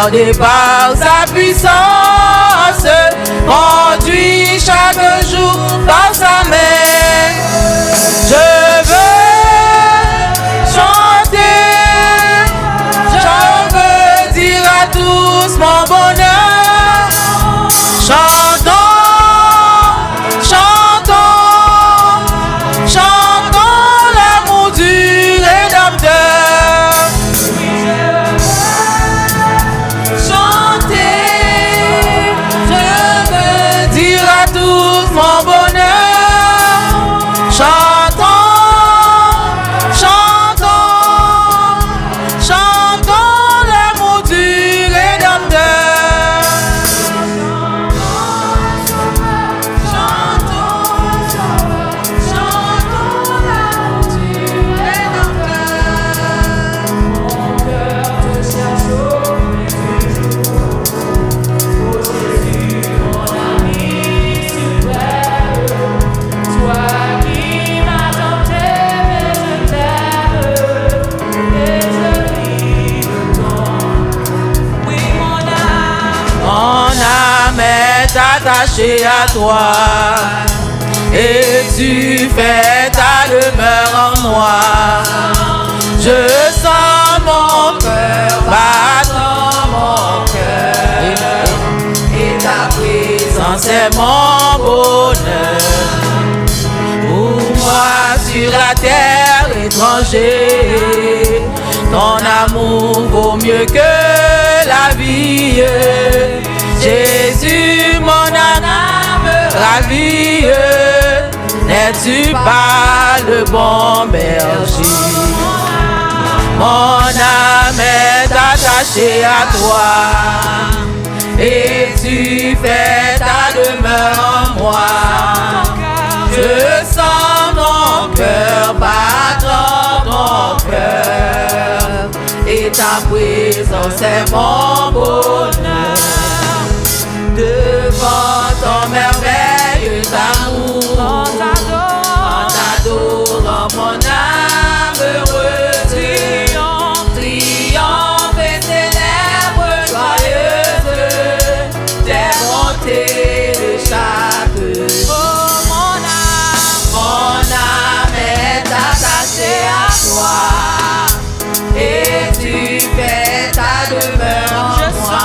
Gardé par sa puissance, conduit chaque jour par sa main. Je veux chanter, j'en veux dire à tous mon bonheur. Chantons, chantons, chantons l'amour du Rédempteur. Chanter, je veux dire à tous mon bonheur. Chantons, chantons, chantons l'amour du Rédempteur. Attaché à toi, et tu fais ta demeure en moi. Je sens mon cœur battre mon cœur, et ta présence est mon bonheur. Pour moi sur la terre étranger, ton amour vaut mieux que la vie. Jésus, mon âme ravie, n'es-tu pas le bon berger? Mon âme est attachée à toi, et tu fais ta demeure en moi. Je sens mon cœur battre mon cœur, et ta présence est mon bonheur. Devant ton merveilleux amour, en t'adorant mon âme heureuse, triomphe et célèbre joyeuse tes bontés de chaque jour. Mon âme est attachée à toi, et tu fais ta demeure en moi.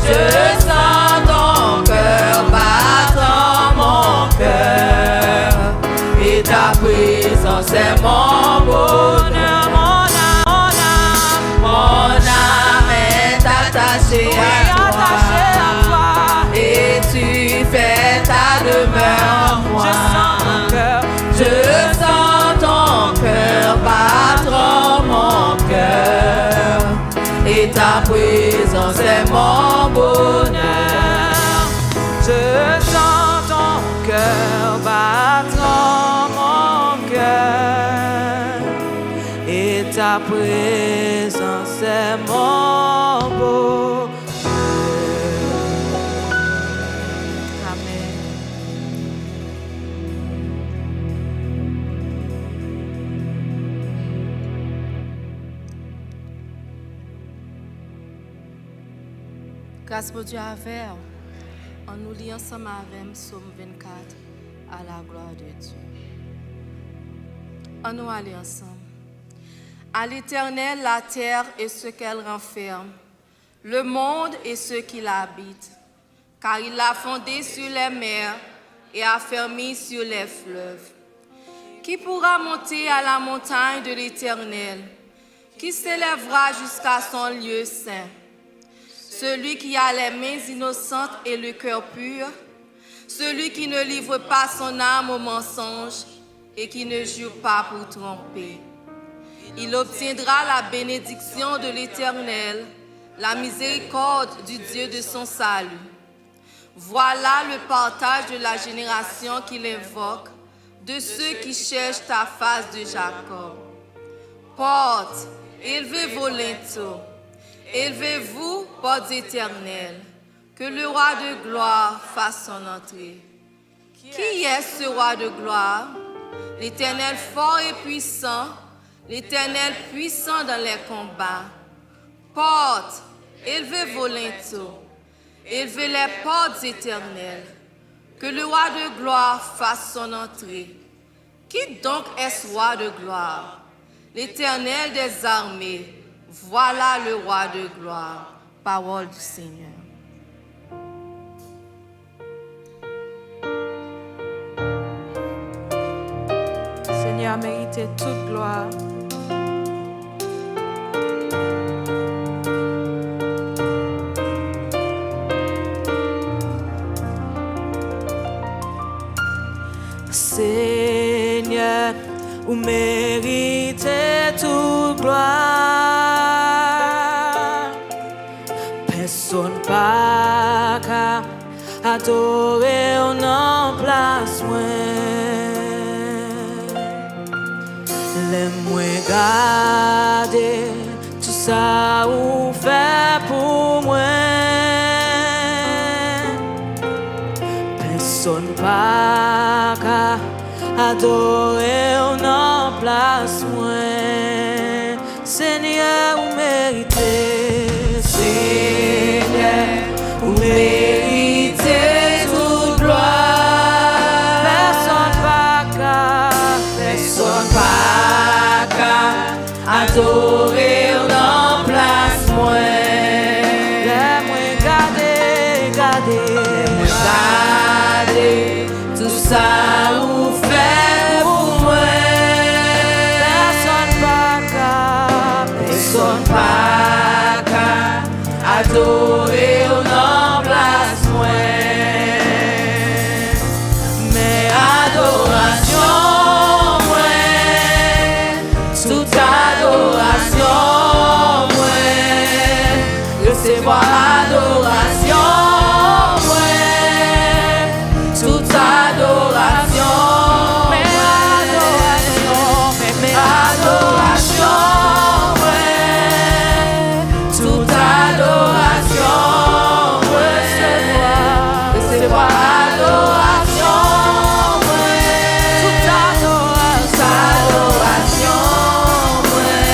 Je sens ton cœur battre mon cœur, et ta présence est mon bonheur. Mon âme est attachée à toi, et tu fais ta demeure en moi. Je sens ton cœur battre mon cœur, et ta présence est mon bonheur. Je sens ton cœur battre mon cœur, et ta présence est mon bonheur. Amen. Grâce pour Dieu avec, on nous lit ensemble avec Psaume 24 à la gloire de Dieu. On nous aller ensemble. À l'Éternel, la terre et ce qu'elle renferme, le monde et ceux qui l'habitent, car il l'a fondé sur les mers et affermi sur les fleuves. Qui pourra monter à la montagne de l'Éternel? Qui s'élèvera jusqu'à son lieu saint? Celui qui a les mains innocentes et le cœur pur, celui qui ne livre pas son âme au mensonge et qui ne jure pas pour tromper. Il obtiendra la bénédiction de l'Éternel, la miséricorde du Dieu de son salut. Voilà le partage de la génération qu'il invoque, de ceux qui cherchent ta face de Jacob. Portes, élevez vos linteaux. Élevez-vous, portes éternelles, que le roi de gloire fasse son entrée. Qui est ce roi de gloire? L'Éternel fort et puissant, l'Éternel puissant dans les combats. Portes, élevez vos linteaux, élevez les portes éternelles, que le roi de gloire fasse son entrée. Qui donc est ce roi de gloire? L'Éternel des armées, voilà le roi de gloire. Parole du Seigneur. Seigneur, méritez toute gloire. Seigneur, vous méritez toute gloire. Personne pas qu'à adorer en place les moins garder tout ça vous fait pour moi. Personne pas qu'à adorer en place moi. Seigneur, vous méritez. Seigneur, vous méritez toute gloire. Personne pas qu'à adorer en place moi. Les moins garder tout ça vous fait pour moi. Personne pas qu'à adorer en place moi. Mais adoration moi, toute adoration moi, recevoir adoration moi, toute adoration, mais adoration ouais, toute adoration ouais, recevoir adoration ouais, toute adoration ouais.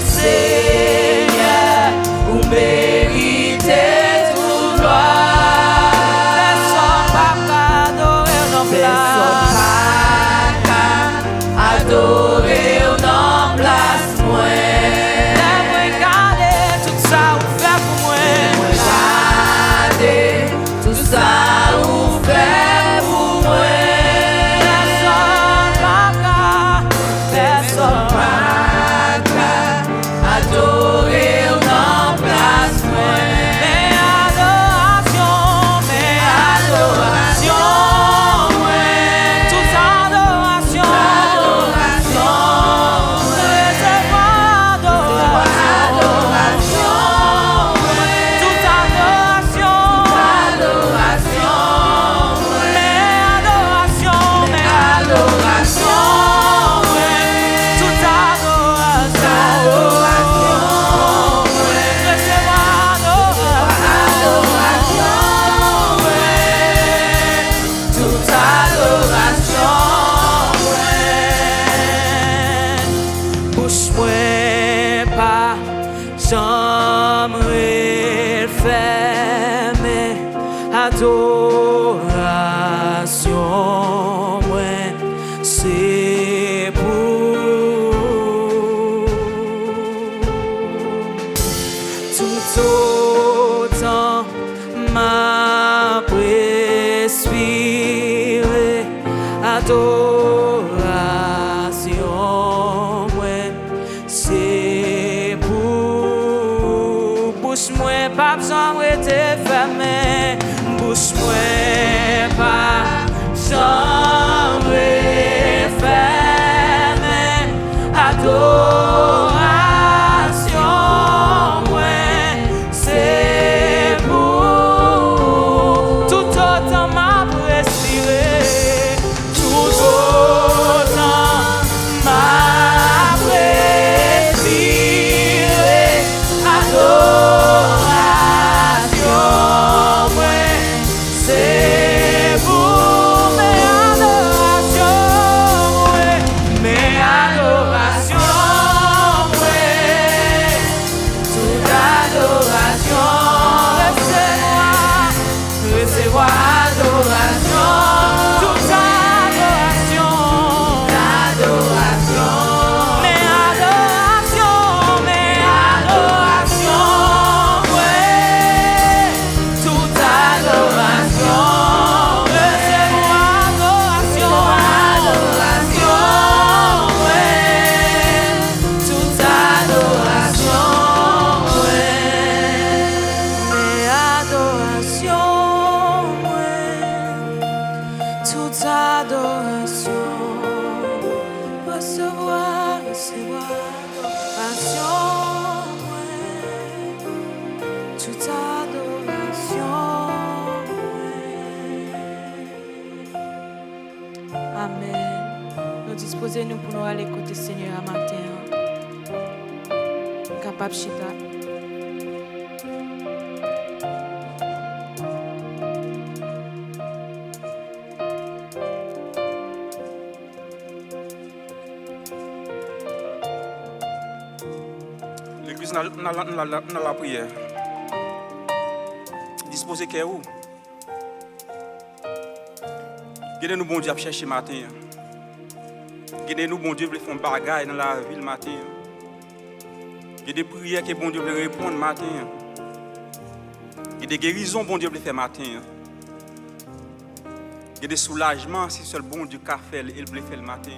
Seigneur, vous méritez toute gloire. Personne pas adorer en adorer en place moi. Les garder tout ça vous fait pour moi. Garder tout ça vous fait pour moi. Personne pas adorer en place moi. Mais adoration ouais. Toute adoration. J'aimerais fermer adoration, ouais, c'est pour tout autant m'a respiré adoration, ouais, c'est bouche moi pas besoin de te fermer, bouche moi pas besoin de fermer adoration ouais, c'est pour tout autant m'a respiré, tout autant nous disposer nous pour nous aller côté Seigneur à matin. Capable chita. L'église dans la prière. Disposez cœur où? Guidez-nous, bon Dieu, à chercher matin. Guidez-nous, bon Dieu, pour faire bagaille dans la ville matin. Il y a des prières que bon Dieu veut répondre matin. Il y a des guérisons bon Dieu veut faire matin. Il y a des soulagements si seul bon Dieu qu'a fait, il veut faire le matin.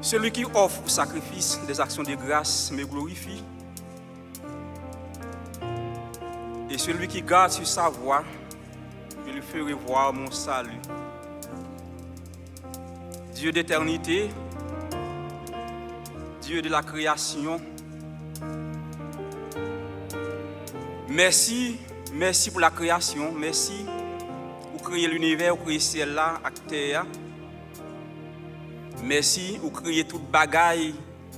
Celui qui offre au sacrifice des actions de grâce me glorifie. Et celui qui garde sur sa voie, je lui ferai voir mon salut. Dieu d'éternité, Dieu de la création, merci pour la création, merci pour créer l'univers, pour créer ciel là, terre. Merci pour créer toute bagaille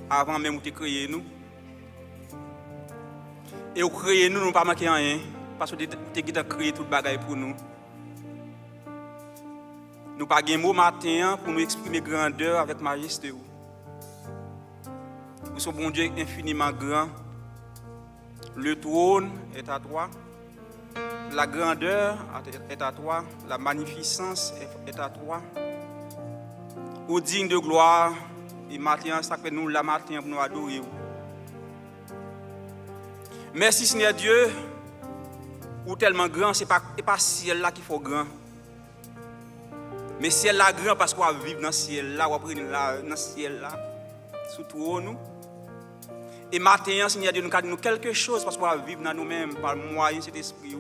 avant même de créer nous. Et pour créer nous, nous ne pas manquer rien, parce que tu as créé toute bagaille pour nous. Nous n'avons pas de mot matin pour nous exprimer grandeur avec majesté. Nous sommes bon Dieu infiniment grand. Le trône est à toi. La grandeur est à toi. La magnificence est à toi. Ou digne de gloire. Et matin, ça fait nous la matin pour nous adorer. Merci Seigneur Dieu. Ou tellement grand, ce n'est pas ciel là qu'il faut grand. Mais ciel là grand parce qu'on va vivre dans le ciel là, on va prendre dans le ciel là. Surtout nous. Et matin, Seigneur Dieu, nous avons quelque chose parce qu'on va vivre dans nous-mêmes par le moyen de cet esprit.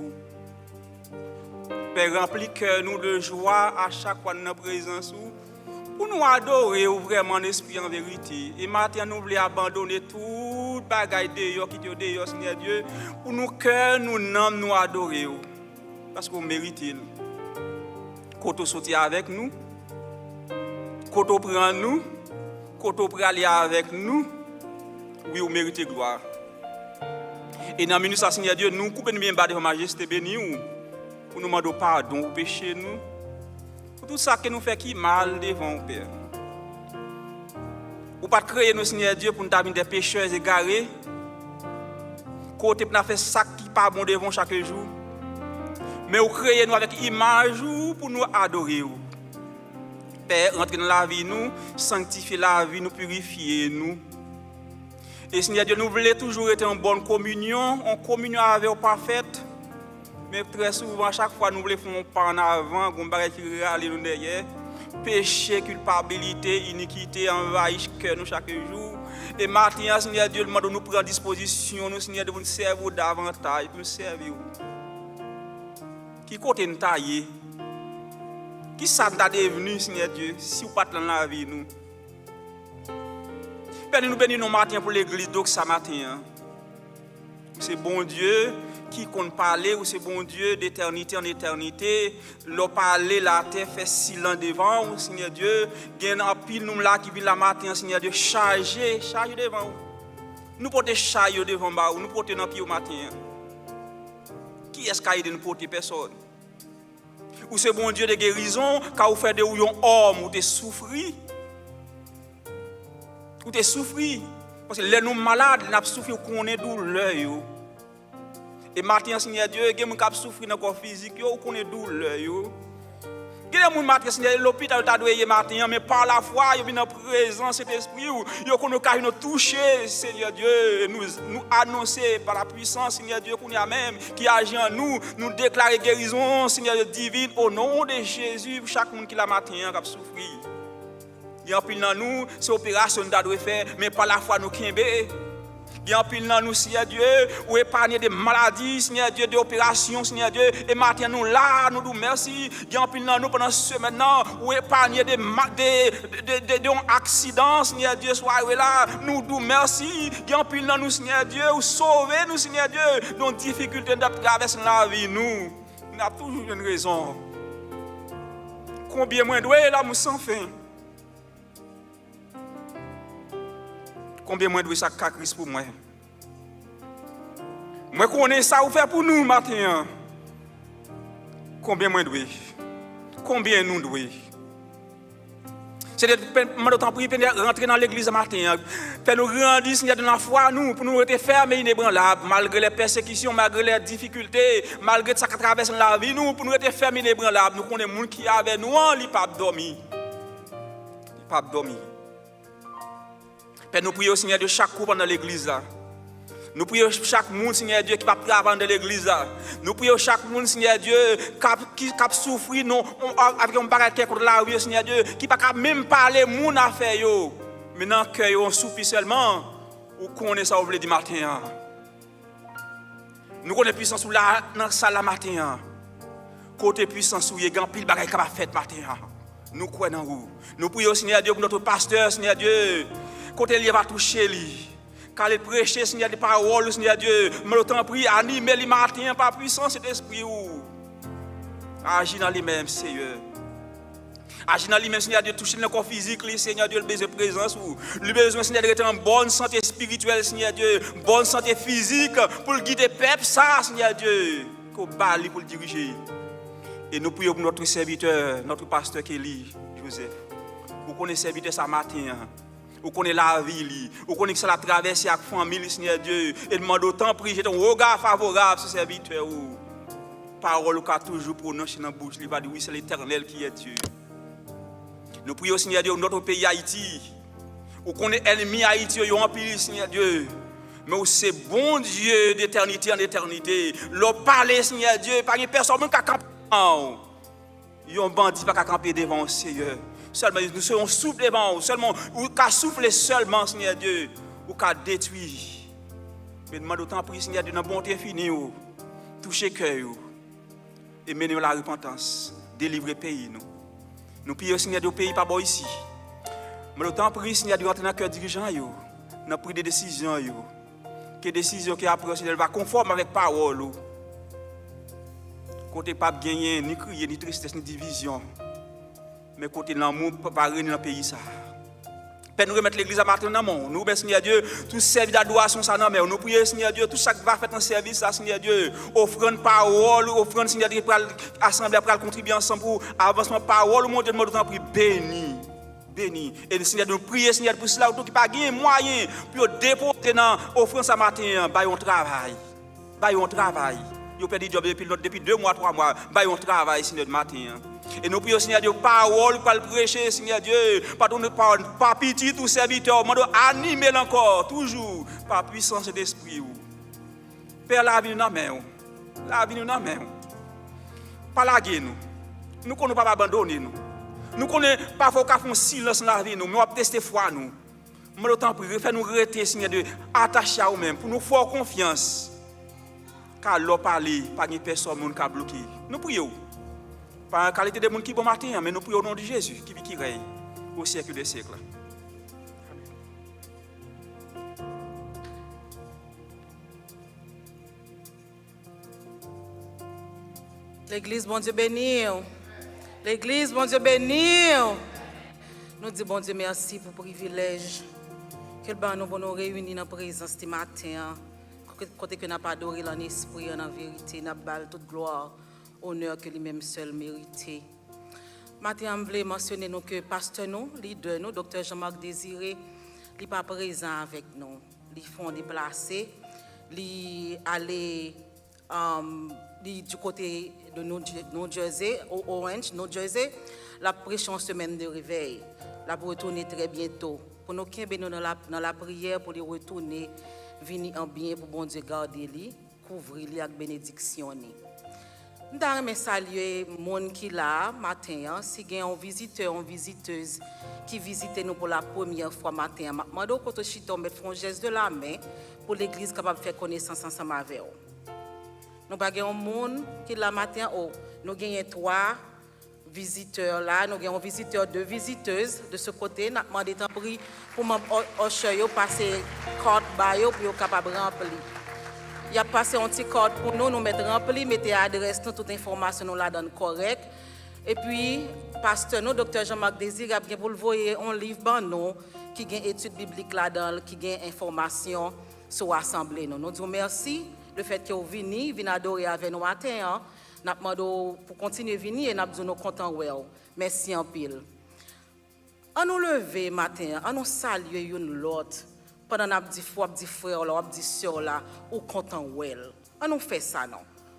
Père, remplis que nous de joie à chaque fois de notre présence. Pour nous adorer vraiment l'esprit en vérité. Et matin, nous voulons abandonner toute bagaille dehors qui te dehors, Seigneur Dieu. Pour nous cœur, nous n'aimons nous adorer. Parce qu'on mérite. Quand on sortit avec nous, quand on prend nous, quand on prend aller avec nous, oui, vous méritez gloire. Et dans la minute, Seigneur Dieu, nous coupons bien bas de votre majesté bénie, pour nous demander pardon pour péché nous, pour tout ça que nous fait qui mal devant le Père. Ou pas créer nous, Seigneur Dieu, pour nous avoir des pécheurs égarés, côté pour nous faire ça qui n'est pas bon devant chaque jour. Mais vous créez nous avec image pour nous adorer. Père, entrez dans la vie, nous, sanctifiez la vie, nous purifiez nous. Et Seigneur Dieu, nous voulons toujours être en bonne communion, en communion avec vous parfaite. Mais très souvent, à chaque fois, nous voulons faire un pas en avant, qu'on va râler nous derrière. Péché, culpabilité, iniquité envahissent le cœur nous chaque jour. Et maintenant, Seigneur Dieu, nous nous prendre disposition, nous, Seigneur, de nous servir davantage, pour nous servir. Qui côté nous tailler? Qui ça nous a devenu, Seigneur Dieu, si vous pas dans la vie, nous? Père, nous bénissons matin pour l'église, donc ça matin. C'est bon Dieu qui compte parler, ou c'est bon Dieu d'éternité en éternité. Le parler, la terre fait silence devant vous, Seigneur Dieu. Il y a un pile nous là qui vit la matin, Seigneur Dieu, chargé devant vous. Nous portons chargé devant vous, nous portons dans pied au matin. Qui est-ce qui a aidé nous porter personne? Ou c'est bon Dieu de guérison, quand vous faites des hommes, ou des souffrir. Ou te souffrir. Parce que les nous malades, nous souffrons qu'on est douleur. Et maintenant, Seigneur Dieu, il y a des gens qui souffrent dans le corps physique, ou qu'on est douleur. Il y a des gens qui sont l'hôpital, mais par la foi, ils sont dans la présence de cet esprit. Ils ont nous toucher, Seigneur Dieu, nous annoncer par la puissance, Seigneur Dieu, qu'on y a même, qui agit en nous, nous déclarer guérison, Seigneur Dieu, divine, au nom de Jésus, pour chaque monde qui l'a matin, qui a souffert. Il y a un pile dans nous, c'est l'opération que nous devons faire, mais par la foi nous kembe. Il y a un pile dans nous, Seigneur Dieu, ou épargner des maladies, Seigneur Dieu, des opérations, Seigneur Dieu, et maintenant nous là, nous disons merci. Il y a un pile dans nous pendant ce maintenant, ou épargner des accidents, Seigneur Dieu, soit là, nous disons merci. Il y a un pile dans nous, Seigneur Dieu, ou sauver nous, Seigneur Dieu, dans les difficultés de traverser la vie, nous avons toujours une raison. Combien moins doué l'amour sans fin? Combien moins doué ça caprice pour moi? Moi connais ça ou fait pour nous matin. Combien moins doué? Combien nous doué? C'est de prier pour rentrer dans l'église matin. Faire nous grandir, Seigneur, dans la foi, nous, pour nous rester fermés, inébranlables, malgré les persécutions, malgré les difficultés, malgré ce qui traverse la vie, nous, pour nous rester fermés, inébranlables. Nous connaissons les gens qui avec nous, ils ne peuvent pas dormir. Ils ne peuvent pas dormir. Père, nous prions, Seigneur, de chaque couple dans l'église. Nous prions chaque monde, Seigneur Dieu, qui va travailler dans l'église. Nous prions chaque monde, Seigneur Dieu, qui a souffert avec un bagage contre la rue, Seigneur Dieu, qui ne peut même parler mon affaire. Mais dans le cœur, on soupit seulement, ou connaît ça au blé du matin. Nous connaissons puissance dans la salle la matin. Côté puissance, il y a un pile bagage qui va faire matin. Nous croyons dans vous. Nous prions, Seigneur Dieu, pour notre pasteur, Seigneur Dieu, côté il va toucher lui. Quand il prêche, Seigneur, des paroles, Seigneur Dieu, mais le temps prie, anime les matins par puissance et d'esprit. Agis dans lui-même, Seigneur. Agis dans lui-même, Seigneur Dieu, toucher le corps physique, Seigneur Dieu, le besoin de présence. Le besoin, Seigneur Dieu, d'être en bonne santé spirituelle, Seigneur Dieu, bonne santé physique, pour le guider peuple, ça, Seigneur Dieu, qu'on bali pour le diriger. Et nous prions pour notre serviteur, notre pasteur Kelly, Joseph. Vous connaissez serviteur ça matin. Vous connaissez la vie, vous connaissez que ça la traversée avec la famille, Seigneur Dieu. Et demande autant prier, j'ai un regard favorable sur ce serviteur. Parole qui a toujours prononcée dans la bouche, il va dire oui, c'est l'Éternel qui est Dieu. Nous prions, Seigneur Dieu, notre pays Haïti. Vous connaissez l'ennemi Haïti, ils ont empilé, Seigneur Dieu. Mais c'est bon Dieu d'éternité en éternité. Le parler, Seigneur Dieu, pas une personne qui a campé. Ils ont bandit pas camper devant, Seigneur. Seulement, nous serons souffles devant, seulement, ou qu'à souffler seulement, Seigneur Dieu, ou qu'à détruire. Mais demande autant prier, Seigneur Dieu, dans la bonté infinie, toucher le cœur, et mener la repentance, délivrer le pays. Nous prions, Seigneur Dieu, au pays pas bon ici. Mais autant prier, Seigneur Dieu, rentrer dans le cœur dirigeant, nous pris des décisions, que les décisions qui après, Seigneur, va conforme avec la parole. Côté pas gagner, ni crier, ni tristesse, ni division. Mais côté l'amour, pas régner dans le pays. Père, nous remettre l'église à matin dans le monde. Nous, Seigneur Dieu, tout service d'adoration, ça dans nous prions, Seigneur Dieu, tout ça qui va faire un service, ça, Seigneur Dieu, offrande parole, offrande, Seigneur Dieu, pour l'assembler, pour contribuer ensemble pour avancement parole, mon Dieu, nous devons prier, béni. Béni. Et Seigneur, nous prions, Seigneur, pour cela, qui n'a pas de moyen pour déposer dans l'offrande ce matin, baillons travail. Baillons travail. Vous perdu job depuis 2 mois, 3 mois, baillons travail, Seigneur, de matin. Et nous prions, Seigneur Dieu, parole pour le prêcher, Seigneur Dieu, pas petit ou serviteur, mais animer encore, toujours, par puissance d'esprit. Père, la vie nous dans main. La vie nous dans main. Pas laguer nous. Nous ne connaissons pas abandonner nous. Nous connaissons parfois qu'on fait un silence dans la vie, nous, mais on va tester foi nous. Mais le temps pour nous arrêter, Seigneur Dieu, attacher à nous-mêmes, pour nous faire confiance. Car l'on parle, pas de personne qui a bloqué. Nous prions. Pas la qualité de monde qui est bon matin, mais nous prions au nom de Jésus, qui vit, qui règne au siècle des siècles. L'église, bon Dieu béni. L'église, bon Dieu béni. Nous disons, bon Dieu, merci pour le privilège. Quel bon nous pour nous réunir dans la présence ce matin. Côté que nous n'avons pas adoré en esprit, en vérité, nous avons toute gloire, honneur que lui-même seul mérité. Matin, je voulais mentionner que pasteur, nous, leader, nous, docteur Jean-Marc Désiré, il n'est pas présent avec nous. Ils font déplacer, ils aller du côté de New Jersey, au Orange, New Jersey, la prêche en semaine de réveil. La pour retourner très bientôt. Pour nous qui sommes dans la prière, pour les retourner, venir en bien pour bon Dieu garder lui, couvrir lui avec bénédiction. Nous avons salué les gens qui sont là matin. Si il y a un visiteur ou une visiteuse qui visite nous pour la première fois matin, je demande que vous mettez un geste de la main pour l'église capable de faire connaissance ensemble avec vous. Nous avons un monde qui est là matin. Nous avons 3 visiteurs là. Nous avons un visiteur, 2 visiteuses de ce côté. Nous avons demandé pour passer carte bio pour être capable de remplir. Il a passé un petit code pour nous mettre rempli, mettez l'adresse, toute information nous la donne correcte. Et puis, pasteur nous docteur Jean-Marc Désir a bien pour le voyer un livre ban nous qui gagne études bibliques là-dedans qui gagne information sur l'assemblée nous disons merci le fait que vous venez adorer avec nous matin n'a demandé pour continuer venir et n'a besoin nous content merci en pile on nous lever matin on nous saluer une l'autre pendant n'a dit frère là dit sœur là ou content on nous fait ça non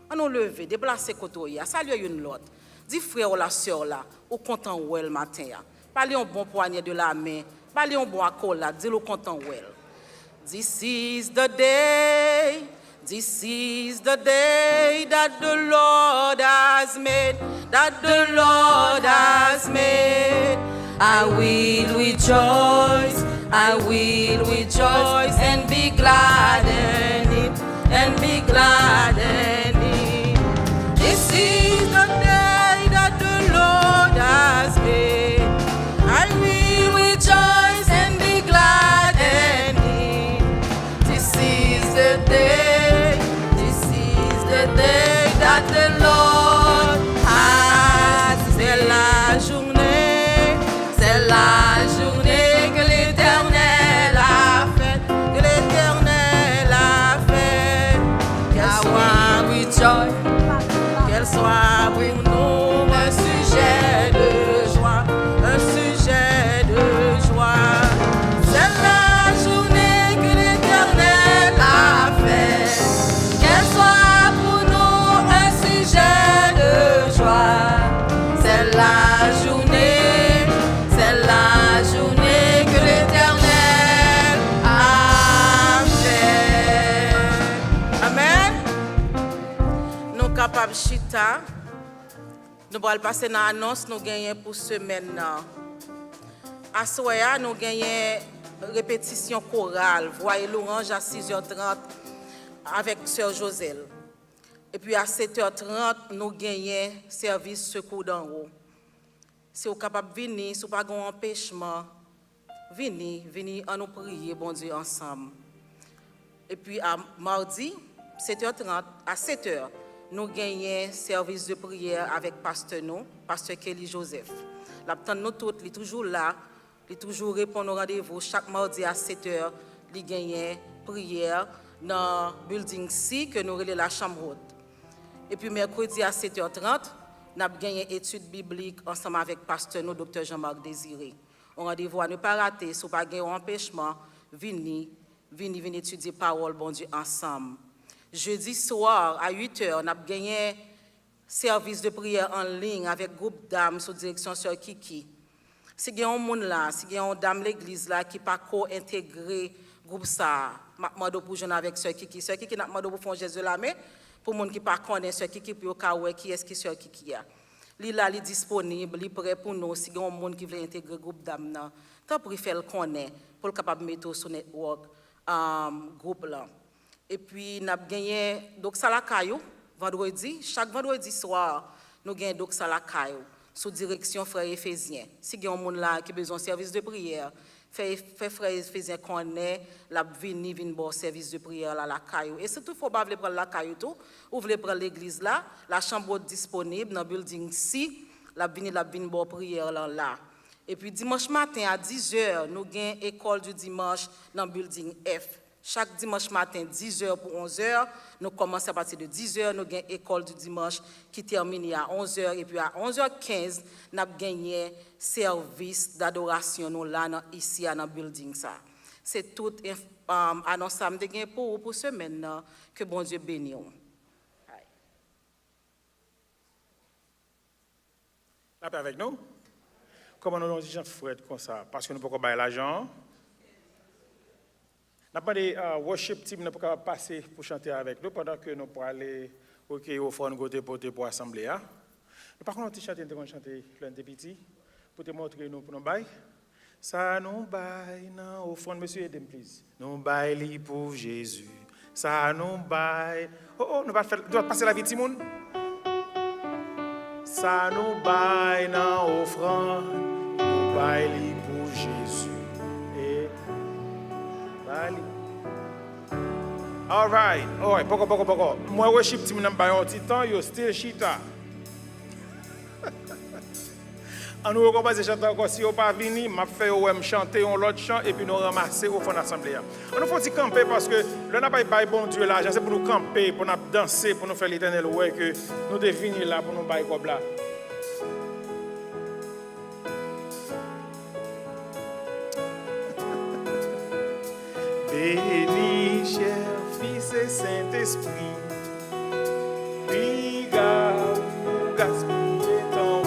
on nous lever déplacer côté saluer une l'autre dit frère ou la sœur là ou content le matin parlez un bon poignet de la main parlez un bon accolade dis le content This is the day that the Lord has made, that the Lord has made. I will rejoice and be glad in it, and be glad in it. This is the day that the Lord has made. I will rejoice and be glad in it. This is the day that the Lord has. C'est la journée que l'Éternel a faite, qu'elle soit pour nous un sujet de joie, C'est la journée que l'Éternel a faite, qu'elle soit pour nous un sujet de joie. C'est la journée que l'Éternel a fait. Amen. Nous capables chita. Nous allons passer dans l'annonce nous gagnons pour semaine. À soya nous gagnons répétition chorale. Voyez l'orange à 6h30 avec sœur Joselle. Et puis à 7h30 nous gagnons service secours d'en haut. Si vous êtes capable de venir, si vous n'avez pas d'empêchement, venez en nous prier, bon Dieu, ensemble. Et puis à mardi, 7h30, à 7h, nous gagnons service de prière avec pasteur Kelly Joseph. Nous tous, il est toujours là, il est toujours répond au rendez-vous. Chaque mardi à 7h, il gagne prière dans le building C que nous relève la chambre haute. Et puis mercredi à 7h30, nous avons gagné études bibliques ensemble avec pasteur docteur Jean-Marc Désiré. On rendez-vous à ne pas rater, si vous n'avez pas d'empêchement, venez étudier parole bon Dieu ensemble. Jeudi soir à 8h, nous avons gagné service de prière en ligne avec groupe dames sous direction Sœur Kiki. Si il y a un monde là, si il y a une dame l'église là qui pas co-intégré groupe ça, m'a demandé pour jouer avec Sœur Kiki. Sœur Kiki n'a demandé pour faire Jésus la main pour monde qui pas connaît Sœur Kiki pour voir qui est-ce qui Sœur Kiki a. Li là li disponible, li prêt pour nous si il y a un monde qui veut intégrer groupe dames là. Tant pour faire le connaître pour le capable mettre sur network groupe là. Et puis n'a gagné donc ça la caillou vendredi, chaque vendredi soir nous gagnons donc ça la caillou sous direction frère Ephésien. Si il y a un monde là qui a besoin de service de prière, fait frère Ephésien connaît la venir bon service de prière là la caillou. Et si tout faut pas vouloir prendre la caillou tout, ou voulez prendre l'église là, la chambre disponible dans le building C, la venir bon prière là. Et puis dimanche matin à 10h, nous gagnons école du dimanche dans le building F. Chaque dimanche matin, 10h pour 11h, nous commençons à partir de 10h, nous avons école du dimanche qui termine à 11h. Et puis à 11h15, nous avons gagné service d'adoration nous là, ici dans le building. C'est tout annonce pour semaine que bon Dieu bénisse. La paix avec nous. Comment nous disons Fred comme ça? Parce que nous ne pouvons pas l'argent. Nous avons des worship team qui peuvent passer pour chanter avec nous pendant que nous pouvons aller au fond côté pour assembler. Par contre, nous allons chanter l'un des petits pour te montrer nous pour nous bailler. Ça nous baille au fond, monsieur, aidez-moi, please. Nous baille pour Jésus. Ça nous baille. Oh, nous allons passer la vie de Simone. Ça nous baille dans offrande. Nous baille pour Jésus. All right. Poko. Moi, worship team n'a pas un petit temps, yo still shita. On nous recommence à chanter encore si on pas venu, m'a fait me chanter un autre chant et puis nous ramasser au fond de l'assemblée. On nous faut camper parce que le n'a pas bon Dieu l'argent, c'est pour nous camper, pour nous danser, pour nous faire l'éternel ouais que nous devons venir là pour nous bailler comme là. Béni, cher Fils et Saint-Esprit, regarde nous gaspiller ton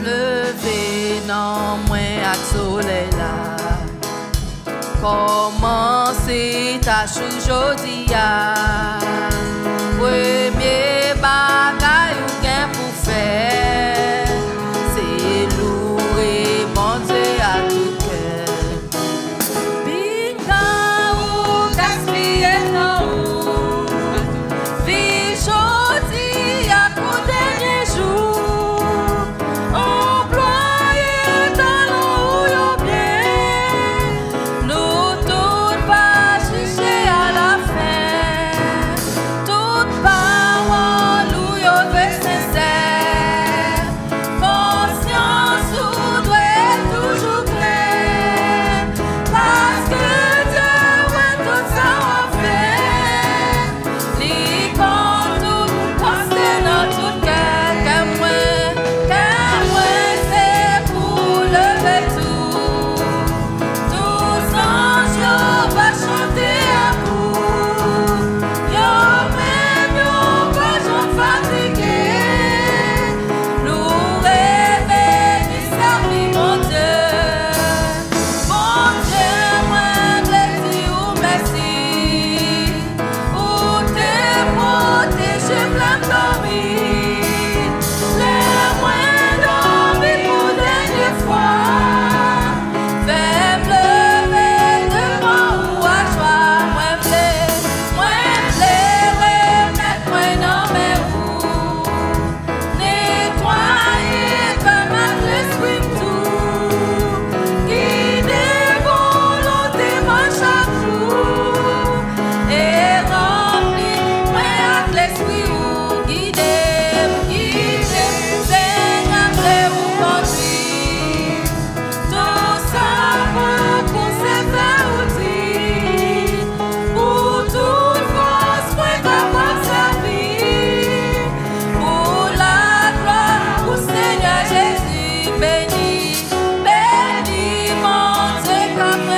Levé non moins à soleil là. Comment c'est ta aujourd'hui premier bagaille ou gain pour faire c'est louer bon Dieu à tout cœur Pinga ou gaspiller non vie aujourd'hui à pour dernier jour employé talent ou yo bien nous toutes pas juger à la fin toute parole ou yo veut sincère conscience ou doit être toujours clair parce que Dieu ouais tout ça en fait li compte tout penser dans tout cœur qu'à moi c'est pour lever tout tous anges yo va chanter à vous yo même yo pas j'en fatigué nous rêver du servir mon Dieu moi blessé ou merci ou t'es protégé plein dormir les moins dormir pour dernière fois fais lever devant ou à joie moi remettre moi dans mes roues nettoyer comme un l'esprit tout guider volonté moi chaque jour et remplir moi avec l'esprit ou guider Seigneur c'est où conduire tout ça pour conserver outil pour toute force moi capable servir pour la gloire au Seigneur Jésus béni mon Dieu comme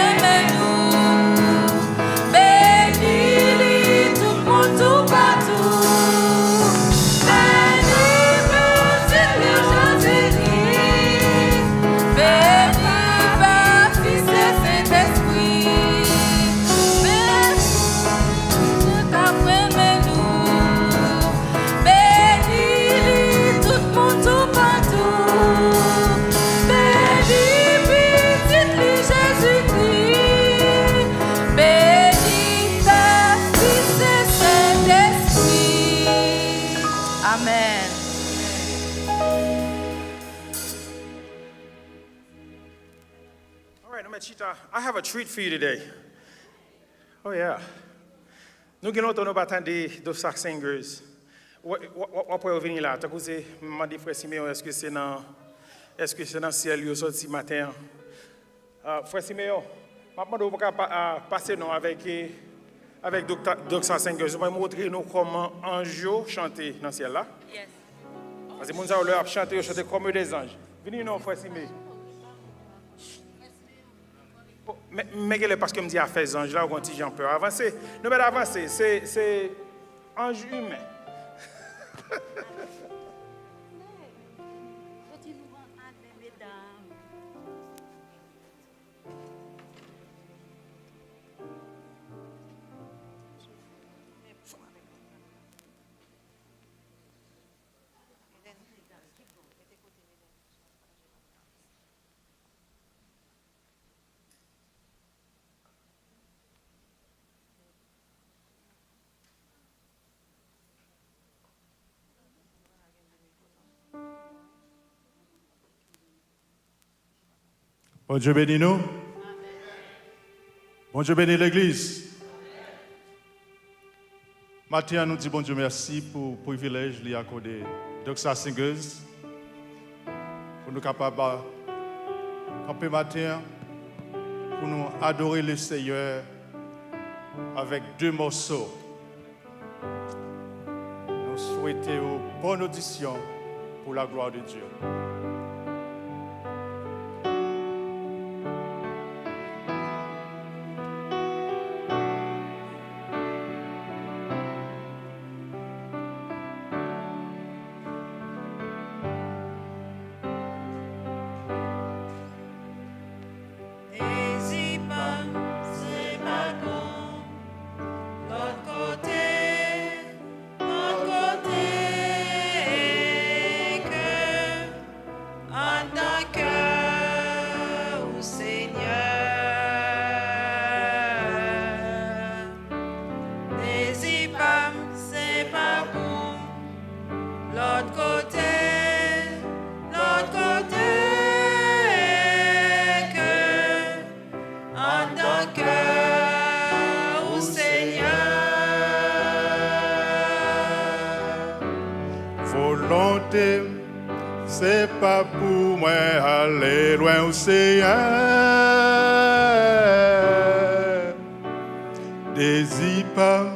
nous béni tout le monde tout partout béni Père, Fils et Saint-Esprit béni qu'après nous béni tout le monde tout partout béni petit Jésus-Christ béni Père, Fils et Saint-Esprit Amen. All right, Chita, I have a treat for you today. Oh yeah. Nous avons notre bataille de sac singers. On peut venir là. T'as causé, m'a dit frère Siméon, est-ce que c'est dans le ciel yo sorti matin? Frère Siméon, m'a demandé de passer non avec Docteur Singers. Je vais montrer nous comment anges chanter dans le ciel là. Yes. Parce que les gens ont chanté comme des anges. Venez nous frère Siméon. Mais parce que me dit à faire ange là, on dit j'en peux avancer. Nous allons avancer, c'est ange humain. Bon Dieu bénit nous. Bon Dieu bénit l'Église. Matin, nous disons bon Dieu merci pour le privilège lui accordé Doxa Singers pour nous capables de camper matin pour nous adorer le Seigneur avec 2 morceaux. Nous souhaitons une bonne audition pour la gloire de Dieu. Volonté, c'est pas pour moi aller loin au Seigneur. Désir pas,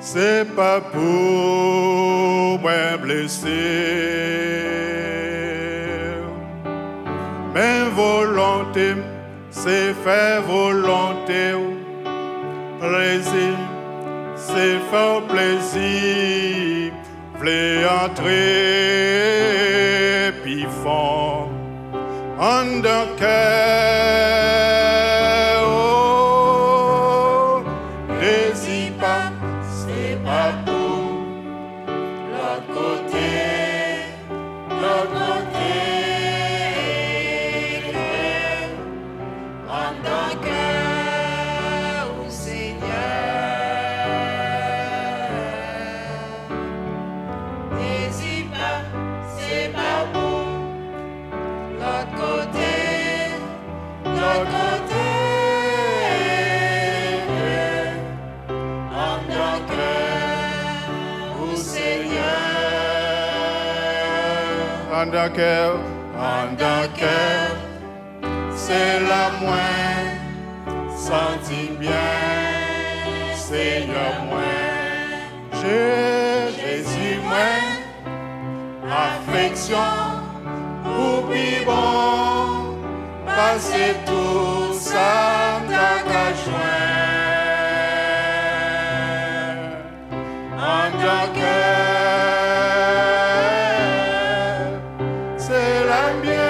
c'est pas pour moi blesser. Mais volonté, c'est faire volonté. Plaisir, c'est faire plaisir. V'lez entrer, puis fond, en d'un cœur, oh, désir pas, c'est pas pour l'autre côté, en d'un cœur, au Seigneur. Désir pas, c'est pas pour l'autre côté, en d'un cœur, au Seigneur. En d'un cœur, c'est la moins, sentis bien, Seigneur moins. Jésus moins, affection, oublie bon, passer tout ça dans ta joint. En d'un cœur, c'est la mienne.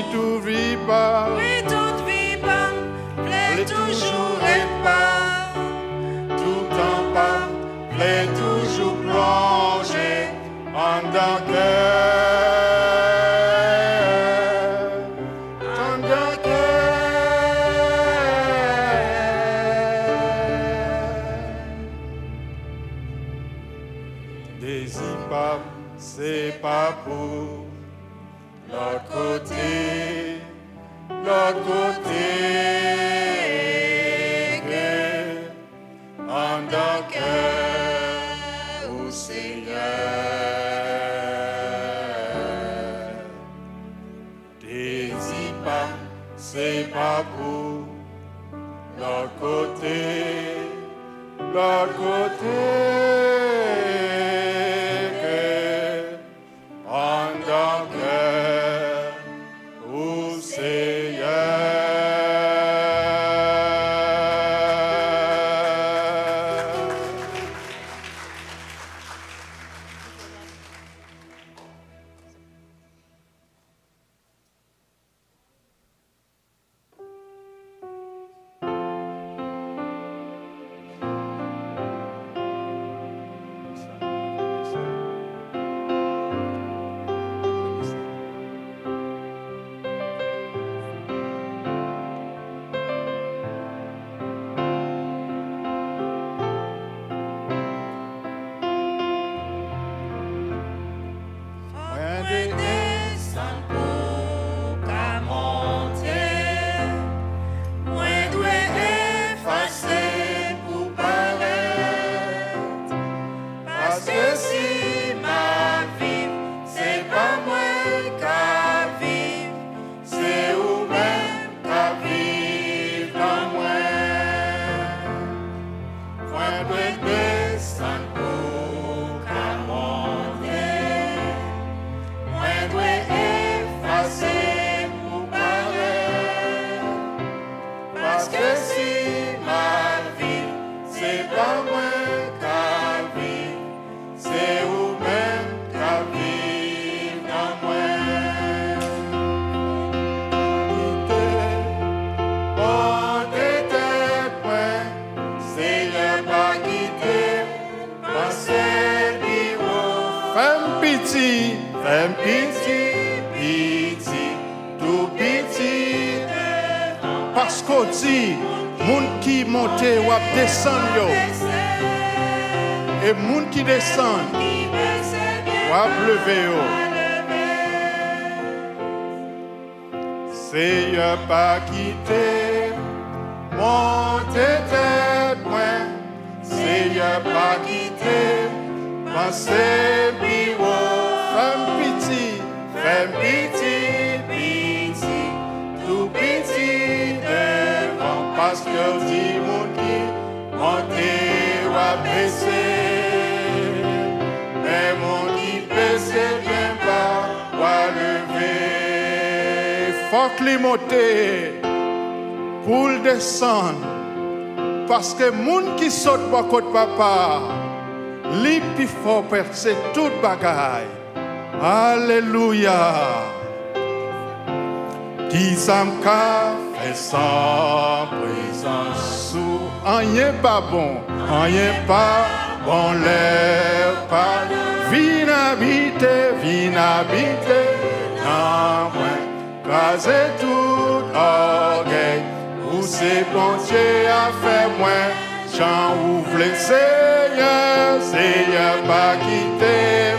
Oui, tout vit pas, plaît toujours et pas, tout en pas, plaît toujours plongé en d'un cœur, en d'un cœur. Désir pas, c'est pas pour l'autre côté, que en d'un cœur au Seigneur. Désir pas, c'est pas pour l'autre côté, que en d'un cœur au Seigneur. Parce que si ma vie, c'est pas moi qu'à vivre, c'est vous-même qu'à vivre dans moi. Quittez, montez tête moi, Seigneur pas quitter, pensez bureau. Femme pitié, tout pitié. Parce qu'on dit, moun qui monte ou descend yo, et moun qui descend ou lever yo. Seigneur pas quitter, monte tête moi. Seigneur pas quitter, pensez bureau. Femme pitié, tout pitié. Parce que dit mon qui monter ou baisser, mais mon qui baisse bien pas ou lever. Faut que les monter pour le descendre, parce que moun qui saute par côté papa, li pi faut percer toute bagaille. Alléluia. Qui s'amka fait sans présence sous rien pas bon, l'air pas. Vin habiter, non moins, craser tout orgueil. Où c'est bon Dieu a fait moins, j'en ouvre les Seigneur pas quitter,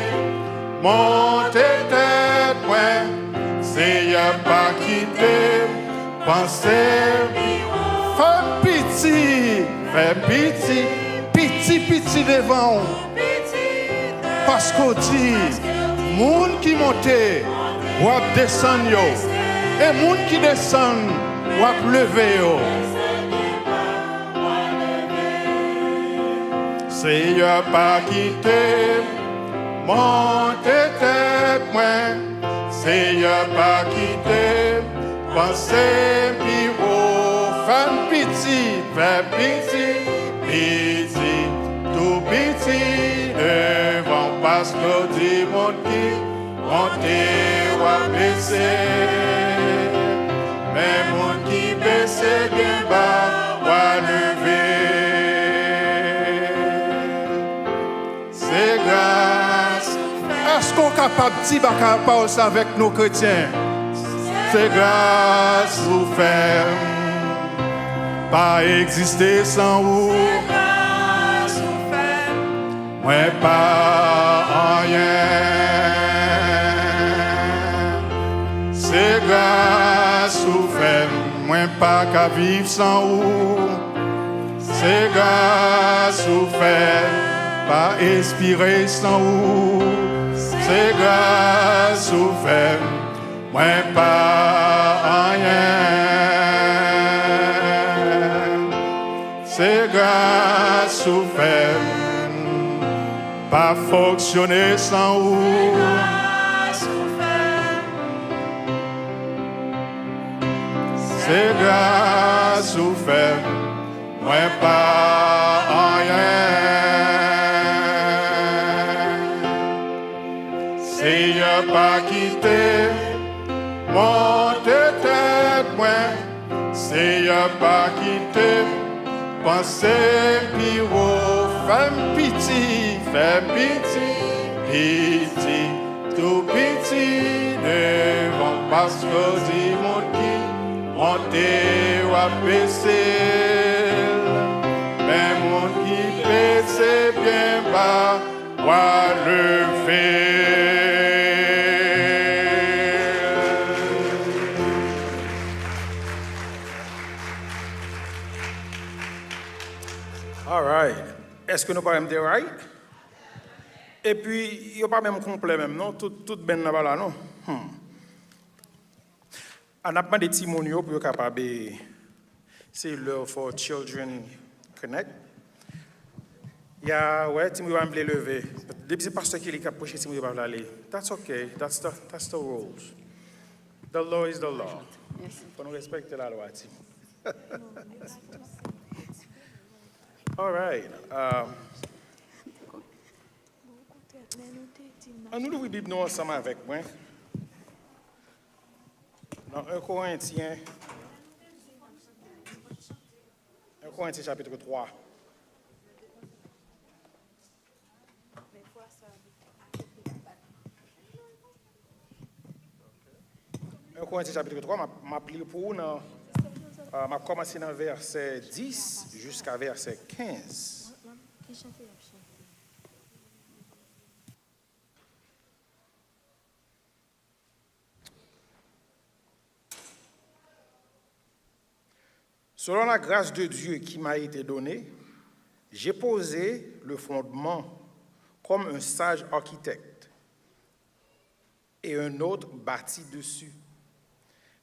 montez tête moins. Seigneur pas quitter, pensez, fais pitié devant. Parce qu'on dit, moun qui monte, ou descend yo, et moun qui descend, ou lever yo. Seigneur pas quitter, montez tête moins. Seigneur pas quitter, pensez bureau, femme pitié, tout pitié devant, parce que dit mon qui monter ou baisser, mais mon qui baisse bien bas ou lever. C'est grâce. Est-ce qu'on est capable de dire parole avec nos chrétiens? C'est grâce vous faire, pas exister sans vous. C'est grâce vous faire, Moi pas rien. C'est grâce vous faire, moi pas qu'à vivre sans vous. C'est grâce vous faire, pas expirer sans vous. C'est grâce ou fait, moi pas rien. C'est grâce ou fait, pas fonctionner sans vous. C'est grâce ou fait, moi pas rien. Seigneur pas quitter, montez tête moi. Seigneur pas quitter, pensez bureau, femme pitié, tout pitié devant, parce que dit mon qui monter ou baisser, mais mon qui baisse bien bas ou lever. All right. Est-ce que nous parlons de right? Et puis, il n'y a pas même complet même, non? Tout ben là, non? On a demandé des timoniaux pour être capable de... C'est l'heure for Children Connect. Il y a, ouais, Timothy va me lever. Depuis c'est pasteur qui est approché, Timothy va aller. That's okay. That's the rules. The law is the law. Faut nous respecter la loi, Tim. All right. On nous ouvre la Bible nous ensemble avec moi. Dans 1 Corinthiens chapitre 3. Un Corinthiens chapitre 3, m'a plié pour nous, m'a commencé dans verset 10 jusqu'à verset 15. Selon la grâce de Dieu qui m'a été donnée, j'ai posé le fondement comme un sage architecte et un autre bâtit dessus.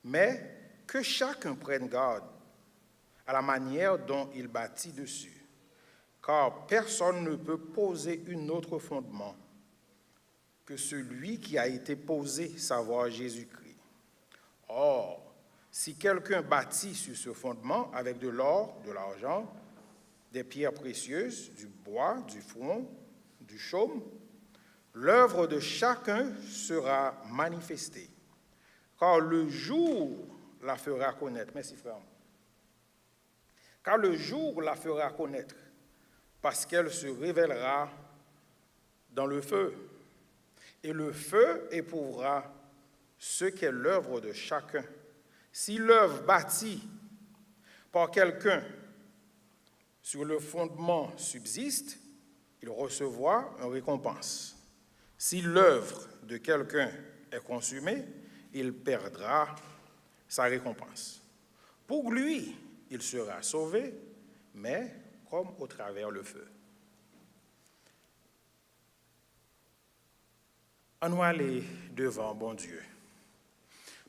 Mais que chacun prenne garde à la manière dont il bâtit dessus, car personne ne peut poser un autre fondement que celui qui a été posé, savoir Jésus-Christ. Or, si quelqu'un bâtit sur ce fondement avec de l'or, de l'argent, des pierres précieuses, du bois, du foin, du chaume, l'œuvre de chacun sera manifestée, car le jour la fera connaître. Merci frère. Car le jour la fera connaître, parce qu'elle se révélera dans le feu, et le feu éprouvera ce qu'est l'œuvre de chacun. Si l'œuvre bâtie par quelqu'un sur le fondement subsiste, il recevra une récompense. Si l'œuvre de quelqu'un est consumée, il perdra sa récompense. Pour lui, il sera sauvé, mais comme au travers le feu. On va aller devant bon Dieu.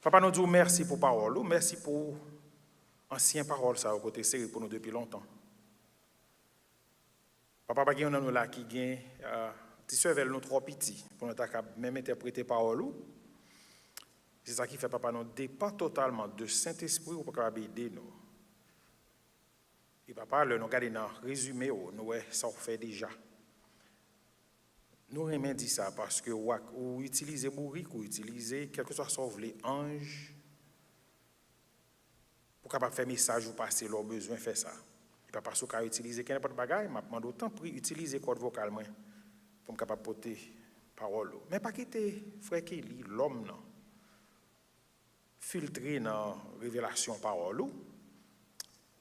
Papa, nous disons merci pour parole, merci pour ancienne parole, ça, au côté sérieux pour nous depuis longtemps. Papa, pas nous là qui gagne, tu sais, nous trop petits pour nous même interpréter parole. C'est ça qui fait, papa, nous dépend totalement de Saint-Esprit pour capable aider nous. Et papa, nous regardons dans le résumé, nous ça fait déjà. Nous aimons dire ça parce que ou utiliser bourrique, ou utiliser quelque chose sauf les anges pour capable faire message ou passer leurs besoins, faire ça. Et pas parce qu'on utiliser n'importe bagaille, m'a demandé autant pour utiliser code vocal moi pour me capable porter parole. Mais pas quitter frère qui lit l'homme non. Filtrer dans révélation parole.